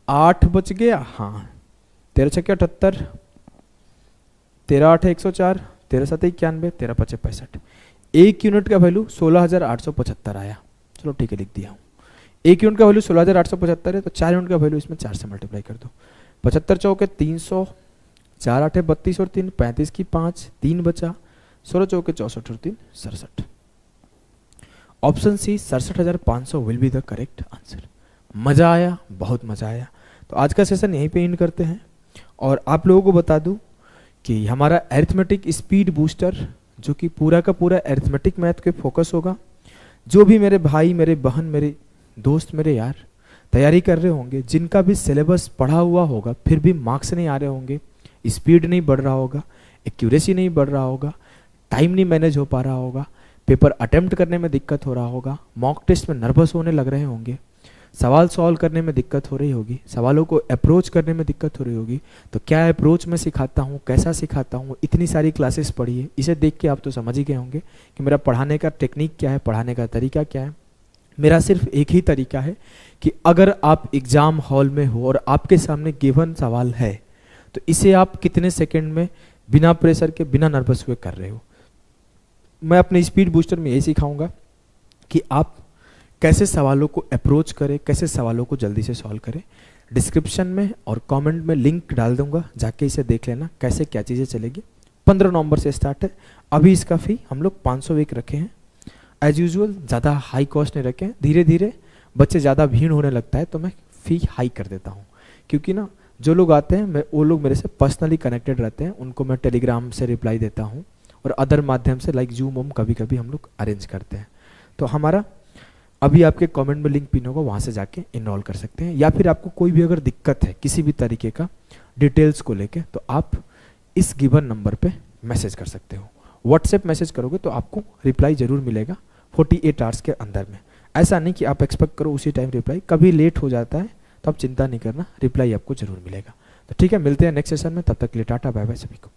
8 बच गया। हाँ, 13 × 6 = 78, 13 8 104, 13 7 91, 13 5 65। 1 यूनिट का वैल्यू 16875 आया। चलो ठीक है, लिख दिया हूँ। 1 यूनिट का वैल्यू 16875 है तो 4 यूनिट का वैल्यू इसमें 4 से मल्टीप्लाई कर दो। 75 चौके 300, 4 8 32 और 3 35 की 5, 3 बचा, 16 चौके 64 और 3 67। Option C 67,500 will be the correct answer. मजा आया, बहुत मजा आया। तो आज का सेशन यहीं पे एंड करते हैं और आप लोगों को बता दूं कि हमारा अरिथमेटिक स्पीड बूस्टर जो कि पूरा का पूरा अरिथमेटिक मैथ के फोकस होगा। जो भी मेरे भाई, मेरे बहन, मेरे दोस्त, मेरे यार तैयारी कर रहे होंगे, जिनका भी सिलेबस पढ़ा हुआ होगा फिर भी मार्क्स नहीं आ रहे होंगे, स्पीड नहीं बढ़ रहा होगा, एक्यूरेसी नहीं बढ़ रहा होगा, टाइम नहीं मैनेज हो पा रहा होगा, पेपर अटेम्प्ट करने में दिक्कत हो रहा होगा, मॉक टेस्ट में नर्वस होने लग रहे होंगे, सवाल सॉल्व करने में दिक्कत हो रही होगी, सवालों को अप्रोच करने में दिक्कत हो रही होगी, तो क्या अप्रोच में सिखाता हूँ, कैसा सिखाता हूँ, इतनी सारी क्लासेस पढ़ी है। इसे देख के आप तो समझ ही गए होंगे कि मेरा पढ़ाने का टेक्निक क्या है, पढ़ाने का तरीका क्या है। मेरा सिर्फ एक ही तरीका है कि अगर आप एग्जाम हॉल में हो और आपके सामने गिवन सवाल है तो इसे आप कितने सेकेंड में बिना प्रेशर के, बिना नर्वस हुए कर रहे हो। मैं अपने स्पीड बूस्टर में यही सिखाऊंगा कि आप कैसे सवालों को अप्रोच करें, कैसे सवालों को जल्दी से सॉल्व करें। डिस्क्रिप्शन में और कमेंट में लिंक डाल दूंगा, जाके इसे देख लेना कैसे क्या चीज़ें चलेगी। 15 नवंबर से स्टार्ट है। अभी इसका फी हम लोग 500 एक रखे हैं। एज यूजुअल ज़्यादा हाई कॉस्ट नहीं रखे हैं, धीरे धीरे बच्चे ज़्यादा भीड़ होने लगता है तो मैं फ़ी हाई कर देता हूँ, क्योंकि ना जो लोग आते हैं वो लोग मेरे से पर्सनली कनेक्टेड रहते हैं, उनको मैं टेलीग्राम से रिप्लाई देता हूँ और अदर माध्यम से लाइक जूम वूम कभी कभी हम लोग अरेंज करते हैं। तो हमारा अभी आपके कमेंट में लिंक पिन होगा, वहाँ से जाके इनरोल कर सकते हैं। या फिर आपको कोई भी अगर दिक्कत है किसी भी तरीके का डिटेल्स को लेके तो आप इस गिवन नंबर पे मैसेज कर सकते हो। व्हाट्सएप मैसेज करोगे तो आपको रिप्लाई जरूर मिलेगा 48 आवर्स के अंदर में। ऐसा नहीं कि आप एक्सपेक्ट करो उसी टाइम रिप्लाई, कभी लेट हो जाता है तो आप चिंता नहीं करना, रिप्लाई आपको जरूर मिलेगा। तो ठीक है, मिलते हैं नेक्स्ट सेशन में, तब तक के लिए टाटा बाय बाय सभी को।